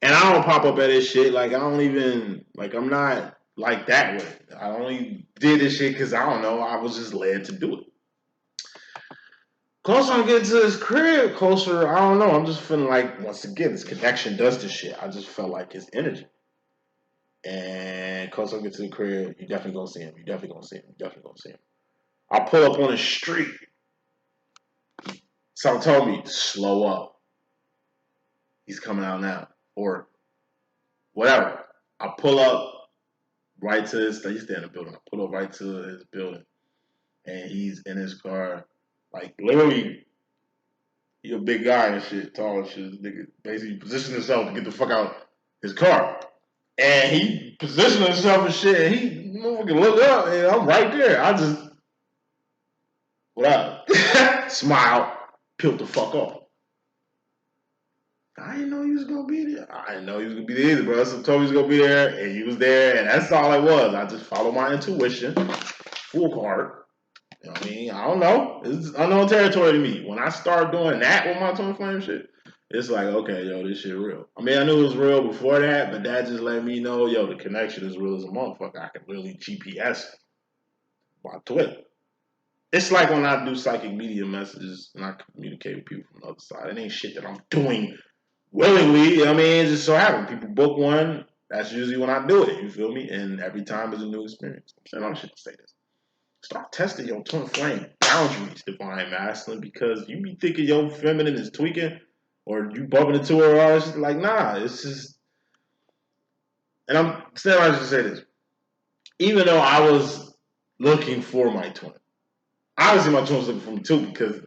And I don't pop up at this shit. Like, I don't even, like, I'm not like that with it. I only did this shit because, I don't know, I was just led to do it. Closer I'm getting to this crib, closer, I don't know, I'm just feeling like, once again, this connection does this shit. I just felt like his energy. And closer I get to the crib, you definitely gonna see him. You definitely gonna see him. You definitely gonna see him. I pull up on the street. Someone told me, slow up. He's coming out now. Or whatever. I pull up right to his, he stay in the building. I pull up right to his building. And he's in his car. Like, literally, he a big guy and shit, tall and shit. Nigga basically positioned himself to get the fuck out his car. And he positioned himself and shit. And he motherfucking look up and I'm right there. I just, what up? Smile, peeled the fuck off. I didn't know he was gonna be there. I didn't know he was gonna be there either, bro. Someone told me he was gonna be there, and he was there, and that's all it was. I just followed my intuition, full card. You know what I mean? I don't know. It's unknown territory to me. When I start doing that with my twin flame shit, it's like, okay, yo, this shit real. I mean, I knew it was real before that, but that just let me know, yo, the connection is real as a motherfucker. I can really GPS my twin. It's like when I do psychic media messages and I communicate with people from the other side. It ain't shit that I'm doing willingly. You know what I mean? It just so happens. People book one. That's usually when I do it. You feel me? And every time is a new experience. I'm saying all shit to say this. Start testing your twin flame boundaries, divine masculine, because you be thinking your feminine is tweaking or you bumping into her or it's like, nah, it's just. And I'm still I should say this. Even though I was looking for my twin, obviously my twin was looking for me too because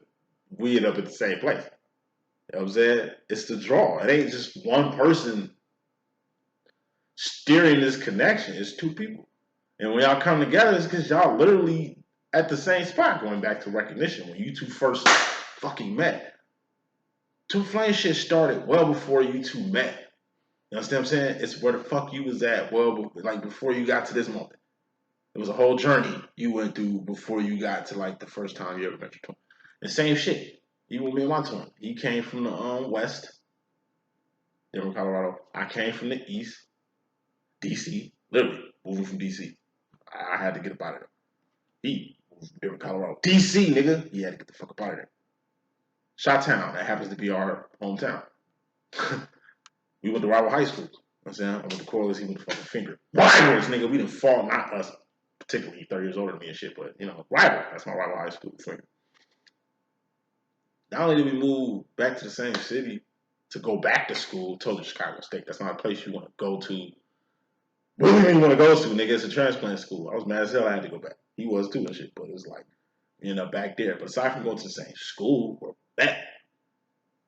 we end up at the same place. You know what I'm saying? It's the draw. It ain't just one person steering this connection. It's 2 people. And when y'all come together, it's because y'all literally at the same spot, going back to recognition. When you 2 first fucking met. Twin flame shit started well before you 2 met. You understand what I'm saying? It's where the fuck you was at, well, like before you got to this moment. It was a whole journey you went through before you got to like the first time you ever met your twin. And same shit. Even with me and my twin. He came from the west, Denver, Colorado. I came from the east, DC. Literally moving from DC. I had to get up out of there. He moved from Denver, Colorado. DC, nigga. He had to get the fuck up out of there. Shottown. That happens to be our hometown. We went to rival high schools. You know what I'm saying? I went to Corliss, he went to fucking Finger. Rivals, nigga. We didn't fall, not us particularly. He's 30 years older than me and shit, but, you know, rival. That's my rival high school, Finger. Not only did we move back to the same city to go back to school, totally Chicago State. That's not a place you want to go to. What do you mean you want to go to, nigga? It's a transplant school. I was mad as hell I had to go back. He was too and shit, but it was like, you know, back there. But aside from going to the same school, we're back.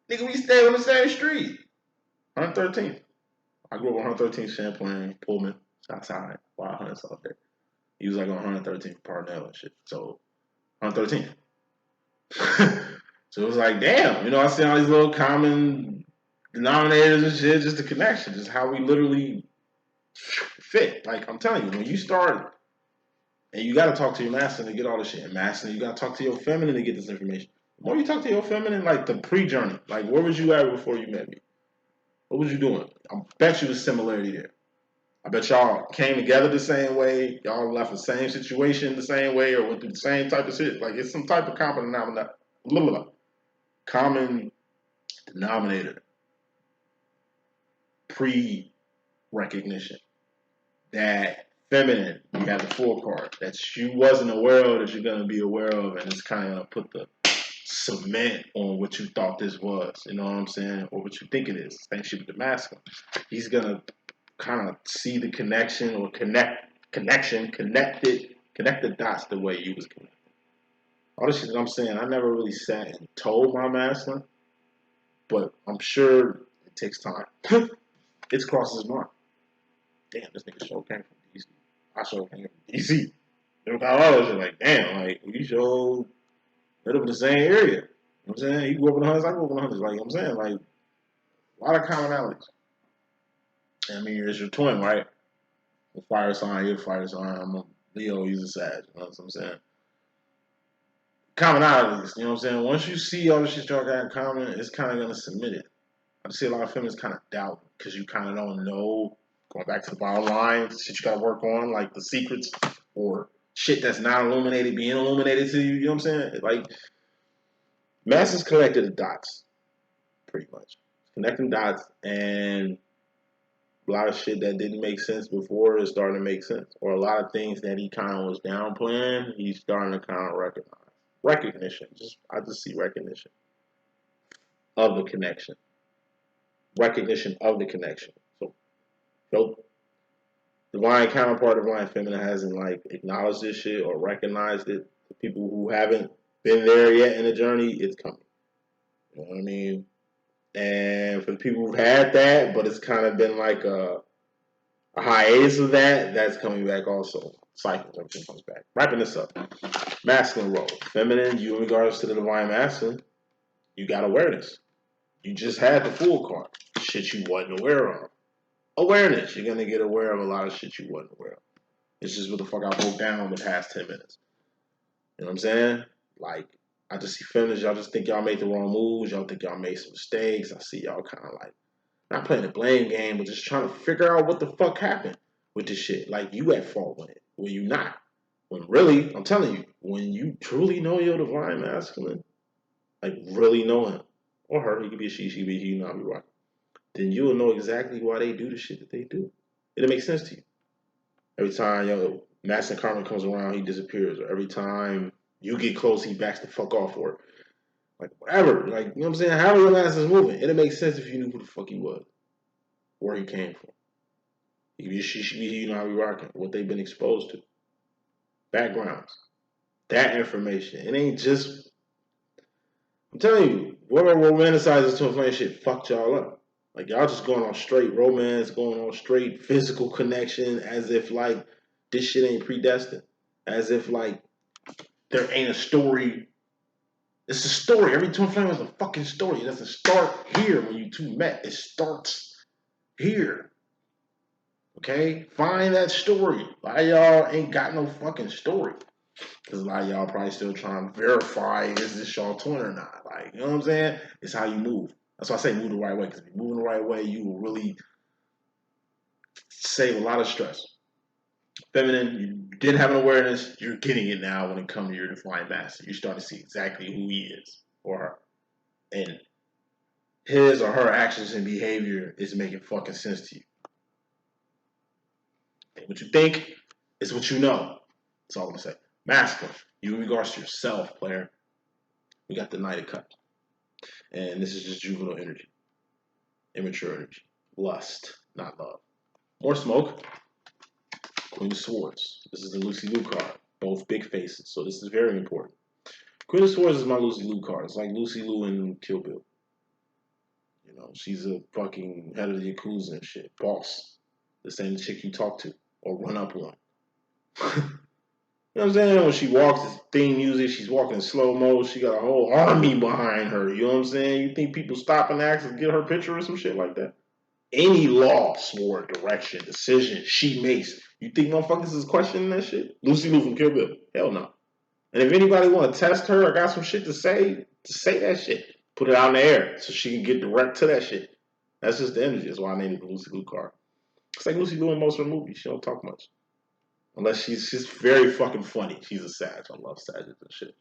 Nigga, we stayed on the same street. 113th. I grew up on 113th, Champlain, Pullman. Shots high. Wild Hunts out there. He was like on 113th Parnell and shit. So 113th. So it was like, damn, you know, I see all these little common denominators and shit, just the connection, just how we literally fit. Like I'm telling you, when you start and you gotta talk to your masculine to get all this shit. And masculine, you gotta talk to your feminine to get this information. The more you talk to your feminine, like the pre-journey, like where was you at before you met me? What was you doing? I bet you was similarity there. I bet y'all came together the same way, y'all left the same situation the same way, or went through the same type of shit. Like it's some type of common denominator, pre-recognition. That feminine, you have the full card that you wasn't aware of that you're gonna be aware of, and it's kind of gonna put the cement on what you thought this was. You know what I'm saying, or what you think it is. Same shit with the masculine. He's gonna kind of see the connection or connect the dots the way you was connected. All this shit that I'm saying, I never really sat and told my masculine, but I'm sure it takes time. It's crossed his mind. Damn, this nigga show came from DC. I show came from DC. Them Colorado shit, like, damn, like, we show live in the same area. You know what I'm saying? You grew up in the hundreds, I grew up in the hundreds. Like, you know what I'm saying? Like, a lot of commonalities. I mean, it's your twin, right? The fire sign, you're a fire sign. I'm a Leo, he's a Sag. You know what I'm saying? Commonalities, you know what I'm saying? Once you see all the shit y'all got in common, it's kind of going to submit it. I see a lot of feminists kind of doubt because you kind of don't know, going back to the bottom line, shit you got to work on, like the secrets or shit that's not illuminated being illuminated to you, you know what I'm saying? Like, Masses collected the dots, pretty much. Connecting dots, and a lot of shit that didn't make sense before is starting to make sense. Or a lot of things that he kind of was downplaying, he's starting to kind of recognize. Recognition. I just see recognition of the connection. Recognition of the connection. So, nope. Divine counterpart, divine feminine hasn't like acknowledged this shit or recognized it. The people who haven't been there yet in the journey, it's coming. You know what I mean? And for the people who've had that, but it's kind of been like a hiatus of that, that's coming back also. Cycles, everything comes back. Wrapping this up. Masculine role. Feminine, you in regards to the divine masculine, you got awareness. You just had the full card. Shit you wasn't aware of. Awareness. You're going to get aware of a lot of shit you wasn't aware of. It's just what the fuck I broke down in the past 10 minutes. You know what I'm saying? Like, I just see feminists, y'all just think y'all made the wrong moves. Y'all think y'all made some mistakes. I see y'all kind of like, not playing the blame game, but just trying to figure out what the fuck happened with this shit. Like, you at fault with it. When you not. When really, I'm telling you, when you truly know your divine masculine, like really know him, or her, he could be a she could be he, not be right, then you'll know exactly why they do the shit that they do. It'll make sense to you. Every time your masculine karma comes around, he disappears. Or every time you get close, he backs the fuck off, or like whatever. Like, you know what I'm saying? How your ass is moving. It'll make sense if you knew who the fuck he was, where he came from. He could be a she could be he, not be rocking, what they've been exposed to. Backgrounds. That information. It ain't just, I'm telling you, whoever romanticizes twin flame shit fucked y'all up. Like, y'all just going on straight romance, going on straight physical connection, as if like this shit ain't predestined. As if like there ain't a story. It's a story. Every twin flame is a fucking story. It doesn't start here when you two met. It starts here. Okay? Find that story. A lot of y'all ain't got no fucking story. Because a lot of y'all probably still trying to verify, is this y'all twin or not? Like, you know what I'm saying? It's how you move. That's why I say move the right way. Because if you're moving the right way, you will really save a lot of stress. Feminine, you didn't have an awareness. You're getting it now when it comes to your divine master. You start to see exactly who he is or her. And his or her actions and behavior is making fucking sense to you. And what you think is what you know. That's all I'm going to say. Masculine, you in regards to yourself, player. We got the Knight of Cups. And this is just juvenile energy. Immature energy. Lust, not love. More smoke. Queen of Swords. This is the Lucy Liu card. Both big faces. So this is very important. Queen of Swords is my Lucy Liu card. It's like Lucy Liu in Kill Bill. You know, she's a fucking head of the Yakuza and shit. Boss. The same chick you talk to. or run up on. You know what I'm saying? When she walks, it's theme music, she's walking in slow mo, she got a whole army behind her. You know what I'm saying? You think people stop and ask to get her picture or some shit like that? Any loss or direction, decision she makes, you think motherfuckers is questioning that shit? Lucy Liu from Kill Bill? Hell no. And if anybody want to test her or got some shit to say that shit. Put it out in the air so she can get direct to that shit. That's just the energy. That's why I named it the Lucy Liu card. It's like Lucy Liu in most of her movies. She don't talk much. Unless she's very fucking funny. She's a Sag. I love Sages and shit.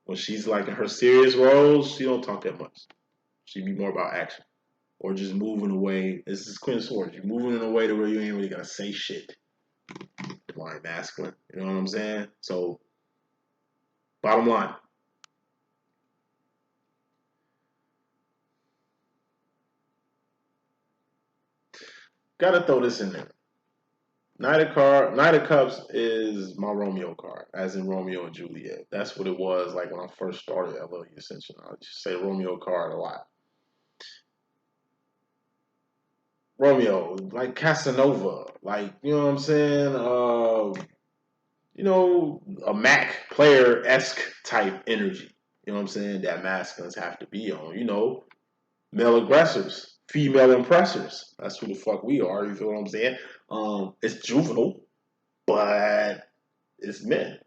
When she's like in her serious roles, she don't talk that much. She be more about action. Or just moving away. This is Queen of Swords. You're moving in a way to where you ain't really gotta say shit. Divine masculine. You know what I'm saying? So, bottom line. Gotta throw this in there. Knight of Cups is my Romeo card, as in Romeo and Juliet. That's what it was like when I first started LLE.Ascension. I just say Romeo card a lot. Romeo, like Casanova, like, you know what I'm saying? A Mac player-esque type energy. You know what I'm saying? That masculines have to be on, male aggressors, female impressors. That's who the fuck we are, you feel what I'm saying? It's juvenile, but it's men.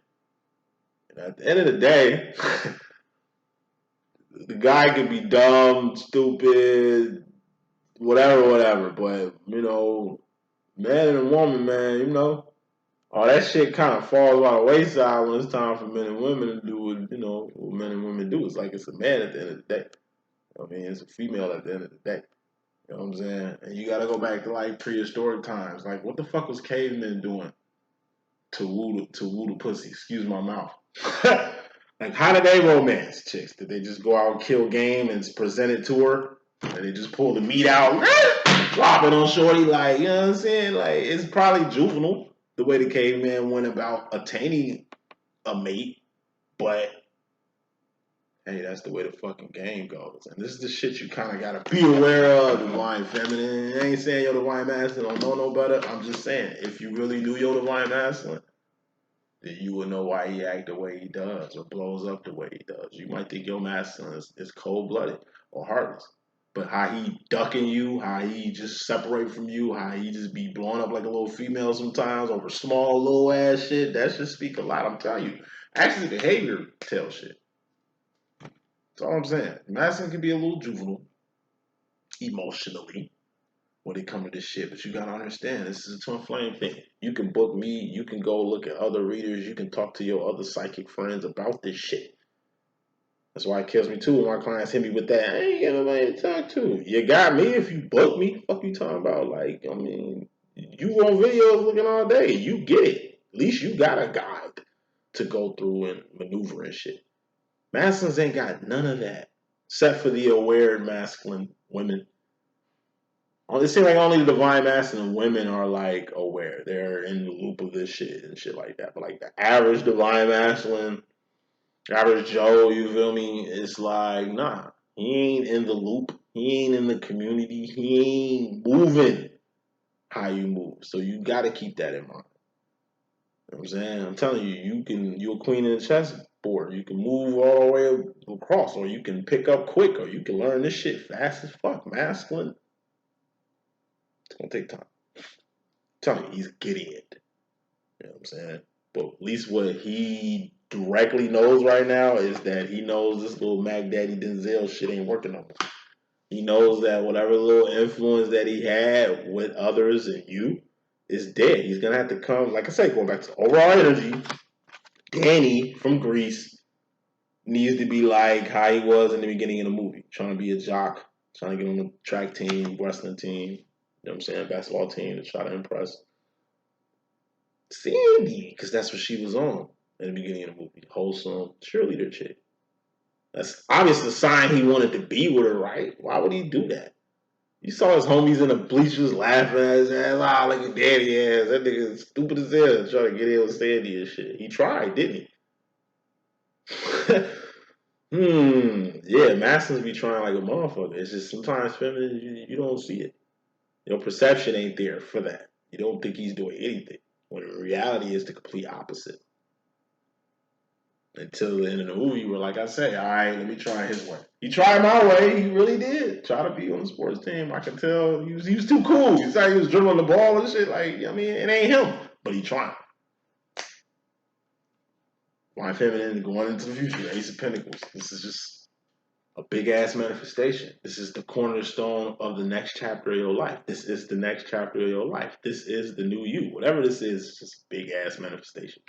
And at the end of the day, the guy could be dumb, stupid, whatever, but, man and a woman, man, all that shit kind of falls by the wayside when it's time for men and women to do what men and women do. It's like it's a man at the end of the day. It's a female at the end of the day. You know what I'm saying? And you gotta go back to like prehistoric times. Like, what the fuck was cavemen doing to woo the pussy? Excuse my mouth. Like, how did they romance chicks? Did they just go out and kill game and present it to her? And they just pull the meat out, drop it on shorty? Like, you know what I'm saying? Like, it's probably juvenile the way the caveman went about attaining a mate, but hey, that's the way the fucking game goes. And this is the shit you kind of got to be aware of, divine feminine. I ain't saying your divine masculine don't know no better. I'm just saying, if you really knew your divine masculine, then you would know why he act the way he does or blows up the way he does. You might think your masculine is cold-blooded or heartless. But how he ducking you, how he just separate from you, how he just be blowing up like a little female sometimes over small little ass shit, that should speak a lot. I'm telling you. Actually, behavior tells shit. That's all I'm saying. Masculine can be a little juvenile, emotionally, when it comes to this shit. But you gotta understand, this is a twin flame thing. You can book me, you can go look at other readers, you can talk to your other psychic friends about this shit. That's why it kills me too when my clients hit me with that. I ain't got nobody to talk to. You got me if you book me. Fuck you talking about? Like, you on videos looking all day. You get it. At least you got a guide to go through and maneuver and shit. Masculines ain't got none of that. Except for the aware masculine women. It seems like only the divine masculine women are like aware. They're in the loop of this shit and shit like that. But like the average divine masculine, average Joe, you feel me? It's like, nah, he ain't in the loop. He ain't in the community. He ain't moving how you move. So you got to keep that in mind. You know what I'm saying? I'm telling you, you're a queen in the chessboard. You can move all the way across, or you can pick up quick, or you can learn this shit fast as fuck. Masculine. It's going to take time. I'm telling you, he's getting it. You know what I'm saying? But at least what he directly knows right now is that he knows this little Mac Daddy Denzel shit ain't working no more. He knows that whatever little influence that he had with others and you is dead. He's going to have to come, like I say, going back to overall energy, Danny from Greece needs to be like how he was in the beginning of the movie, trying to be a jock, trying to get on the track team, wrestling team, you know what I'm saying, basketball team to try to impress Sandy, because that's what she was on in the beginning of the movie. Wholesome cheerleader chick. That's obviously a sign he wanted to be with her, right? Why would he do that? You saw his homies in the bleachers laughing at his ass. Ah, look at daddy ass. That nigga is stupid as hell trying to get in with Sandy and shit. He tried, didn't he? Yeah, masculines be trying like a motherfucker. It's just sometimes feminine, you don't see it. Your perception ain't there for that. You don't think he's doing anything. When in reality is the complete opposite. Until the end of the movie, where like I say, all right, let me try his way. He tried my way. He really did. Try to be on the sports team. I could tell he was too cool. He said he was dribbling the ball and shit. Like, I mean, it ain't him, but he trying. Flying feminine going into the future. Ace of Pentacles. This is just a big ass manifestation. This is the cornerstone of the next chapter of your life. This is the next chapter of your life. This is the new you. Whatever this is, it's just a big ass manifestation.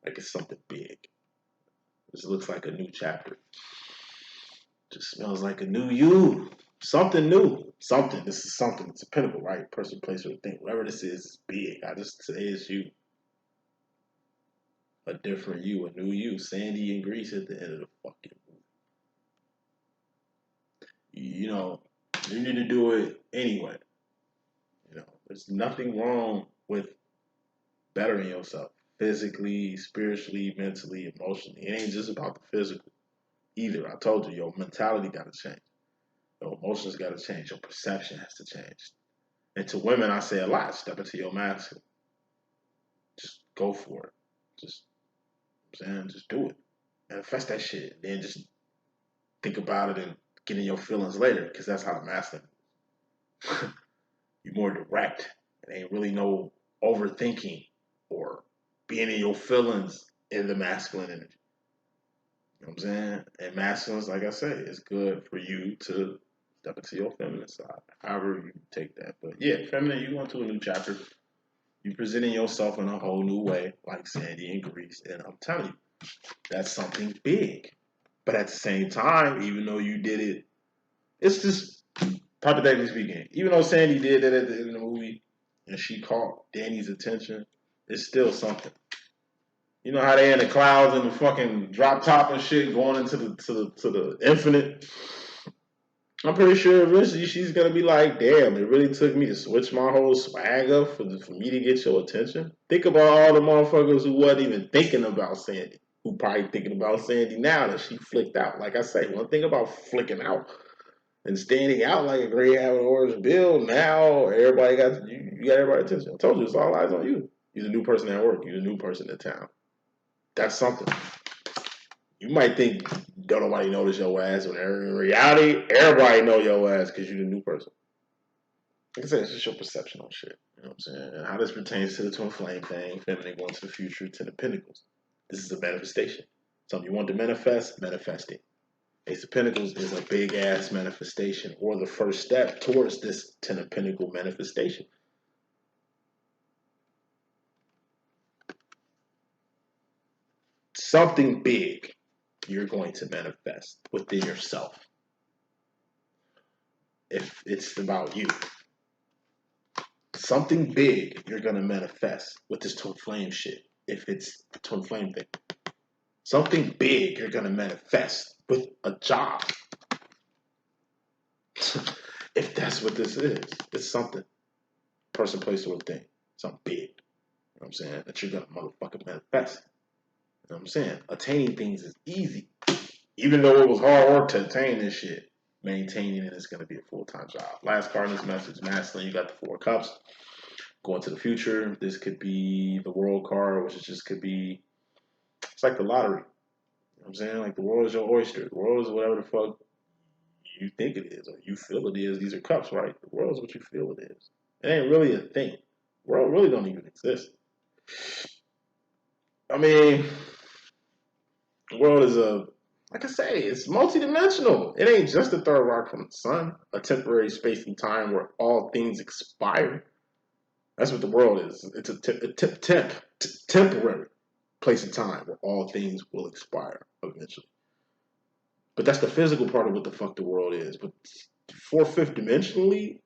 Like it's something big. This looks like a new chapter. Just smells like a new you. Something new. Something. This is something. It's a pinnacle, right? Person, place, or thing. Whatever this is big. I just say it's you. A different you, a new you. Sandy and Grease at the end of the fucking movie. You know, you need to do it anyway. You know, there's nothing wrong with bettering yourself. Physically, spiritually, mentally, emotionally. It ain't just about the physical either. I told you, your mentality got to change. Your emotions got to change. Your perception has to change. And to women, I say a lot: step into your masculine. Just go for it. Just, you know what I'm saying, just do it. Manifest that shit. And then just think about it and get in your feelings later, because that's how the masculine. You're more direct. It ain't really no overthinking or being in your feelings in the masculine energy. You know what I'm saying? And masculines, like I say, is good for you to step into your feminine side. However you take that. But yeah, feminine, you going to a new chapter. You presenting yourself in a whole new way, like Sandy and Grease. And I'm telling you, that's something big. But at the same time, even though you did it, it's just, hypothetically speaking, even though Sandy did that at the end of the movie and she caught Danny's attention, it's still something. You know how they in the clouds and the fucking drop top and shit going into the infinite. I'm pretty sure eventually she's gonna be like, damn, it really took me to switch my whole swag up for me to get your attention. Think about all the motherfuckers who wasn't even thinking about Sandy, who probably thinking about Sandy now that she flicked out. Like I say, one thing about flicking out and standing out like a gray having an orange bill, now everybody got you got everybody's attention. I told you, it's all eyes on you. You're the new person at work. You're the new person in town. That's something. You might think don't nobody notice your ass, when in reality, everybody know your ass because you're the new person. Like I said, it's just your perception on shit. You know what I'm saying? And how this pertains to the twin flame thing, feminine going to the future, to the pentacles. This is a manifestation. Something you want to manifest, manifest it. Ace of Pentacles is a big ass manifestation, or the first step towards this Ten of Pentacles manifestation. Something big you're going to manifest within yourself. If it's about you, something big you're going to manifest with this twin flame shit. If it's the twin flame thing, something big you're going to manifest with a job. If that's what this is, it's something. Person, place, or thing. Something big. You know what I'm saying? That you're going to motherfucking manifest. You know what I'm saying? Attaining things is easy. Even though it was hard work to attain this shit, maintaining it is going to be a full-time job. Last card in this message, masculine, you got the Four of Cups. Going to the future, this could be the World card, which just could be, it's like the lottery. You know what I'm saying? Like the world is your oyster. The world is whatever the fuck you think it is or you feel it is. These are cups, right? The world is what you feel it is. It ain't really a thing. The world really don't even exist. I mean, the world is like I say, it's multidimensional. It ain't just a third rock from the sun, a temporary space and time where all things expire. That's what the world is. It's a temporary place and time where all things will expire eventually. But that's the physical part of what the fuck the world is. But 4/5 dimensionally,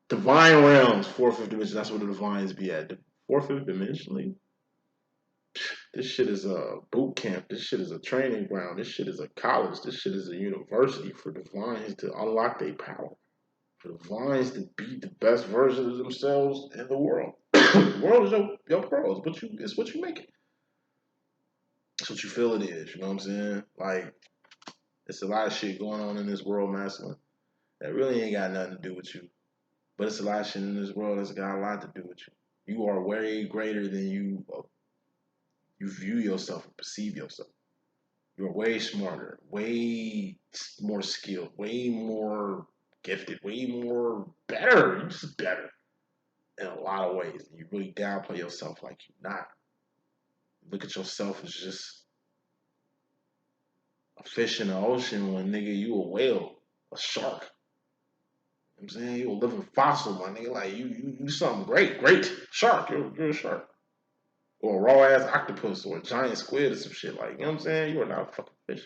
divine realms, 4/5 dimension, that's where the divines be at. 4/5 dimensionally, this shit is a boot camp. This shit is a training ground. This shit is a college. This shit is a university for divines to unlock their power. For divines to be the best version of themselves in the world. The world is your pearl. It's what you make it. It's what you feel it is. You know what I'm saying? Like, it's a lot of shit going on in this world, masculine, that really ain't got nothing to do with you. But it's a lot of shit in this world that's got a lot to do with you. You are way greater than you view yourself and perceive yourself. You're way smarter, way more skilled, way more gifted, way more better. You're just better in a lot of ways. You really downplay yourself like you're not. Look at yourself as just a fish in the ocean when, nigga, you a whale, a shark. You know what I'm saying? You a living fossil, my nigga. Like, you something great shark. You're a shark. Or a raw ass octopus or a giant squid or some shit. Like, you know what I'm saying? You are not a fucking fish.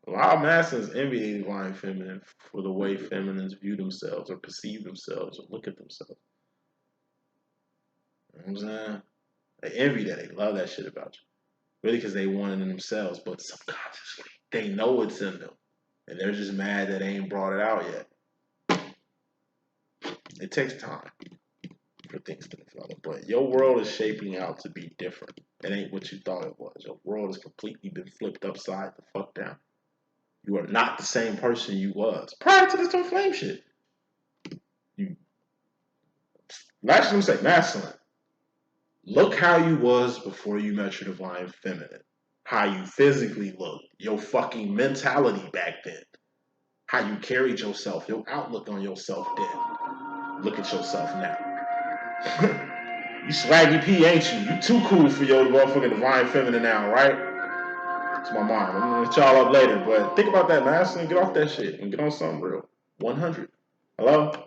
A lot of masses envy the divine feminine for the way feminines view themselves or perceive themselves or look at themselves. You know what I'm saying? They envy that. They love that shit about you. Really because they want it in themselves, but subconsciously, they know it's in them. And they're just mad that they ain't brought it out yet. It takes time for things to develop. But your world is shaping out to be different. It ain't what you thought it was. Your world has completely been flipped upside the fuck down. You are not the same person you was prior to this flame shit. You actually say masculine. Look how you was before you met your divine feminine. How you physically looked. Your fucking mentality back then. How you carried yourself. Your outlook on yourself then. Look at yourself now. You swaggy P, ain't you? You too cool for your motherfucking divine feminine now, right? It's my mom. I'm gonna hit y'all up later, but think about that, man. Get off that shit and get on something real. 100. Hello?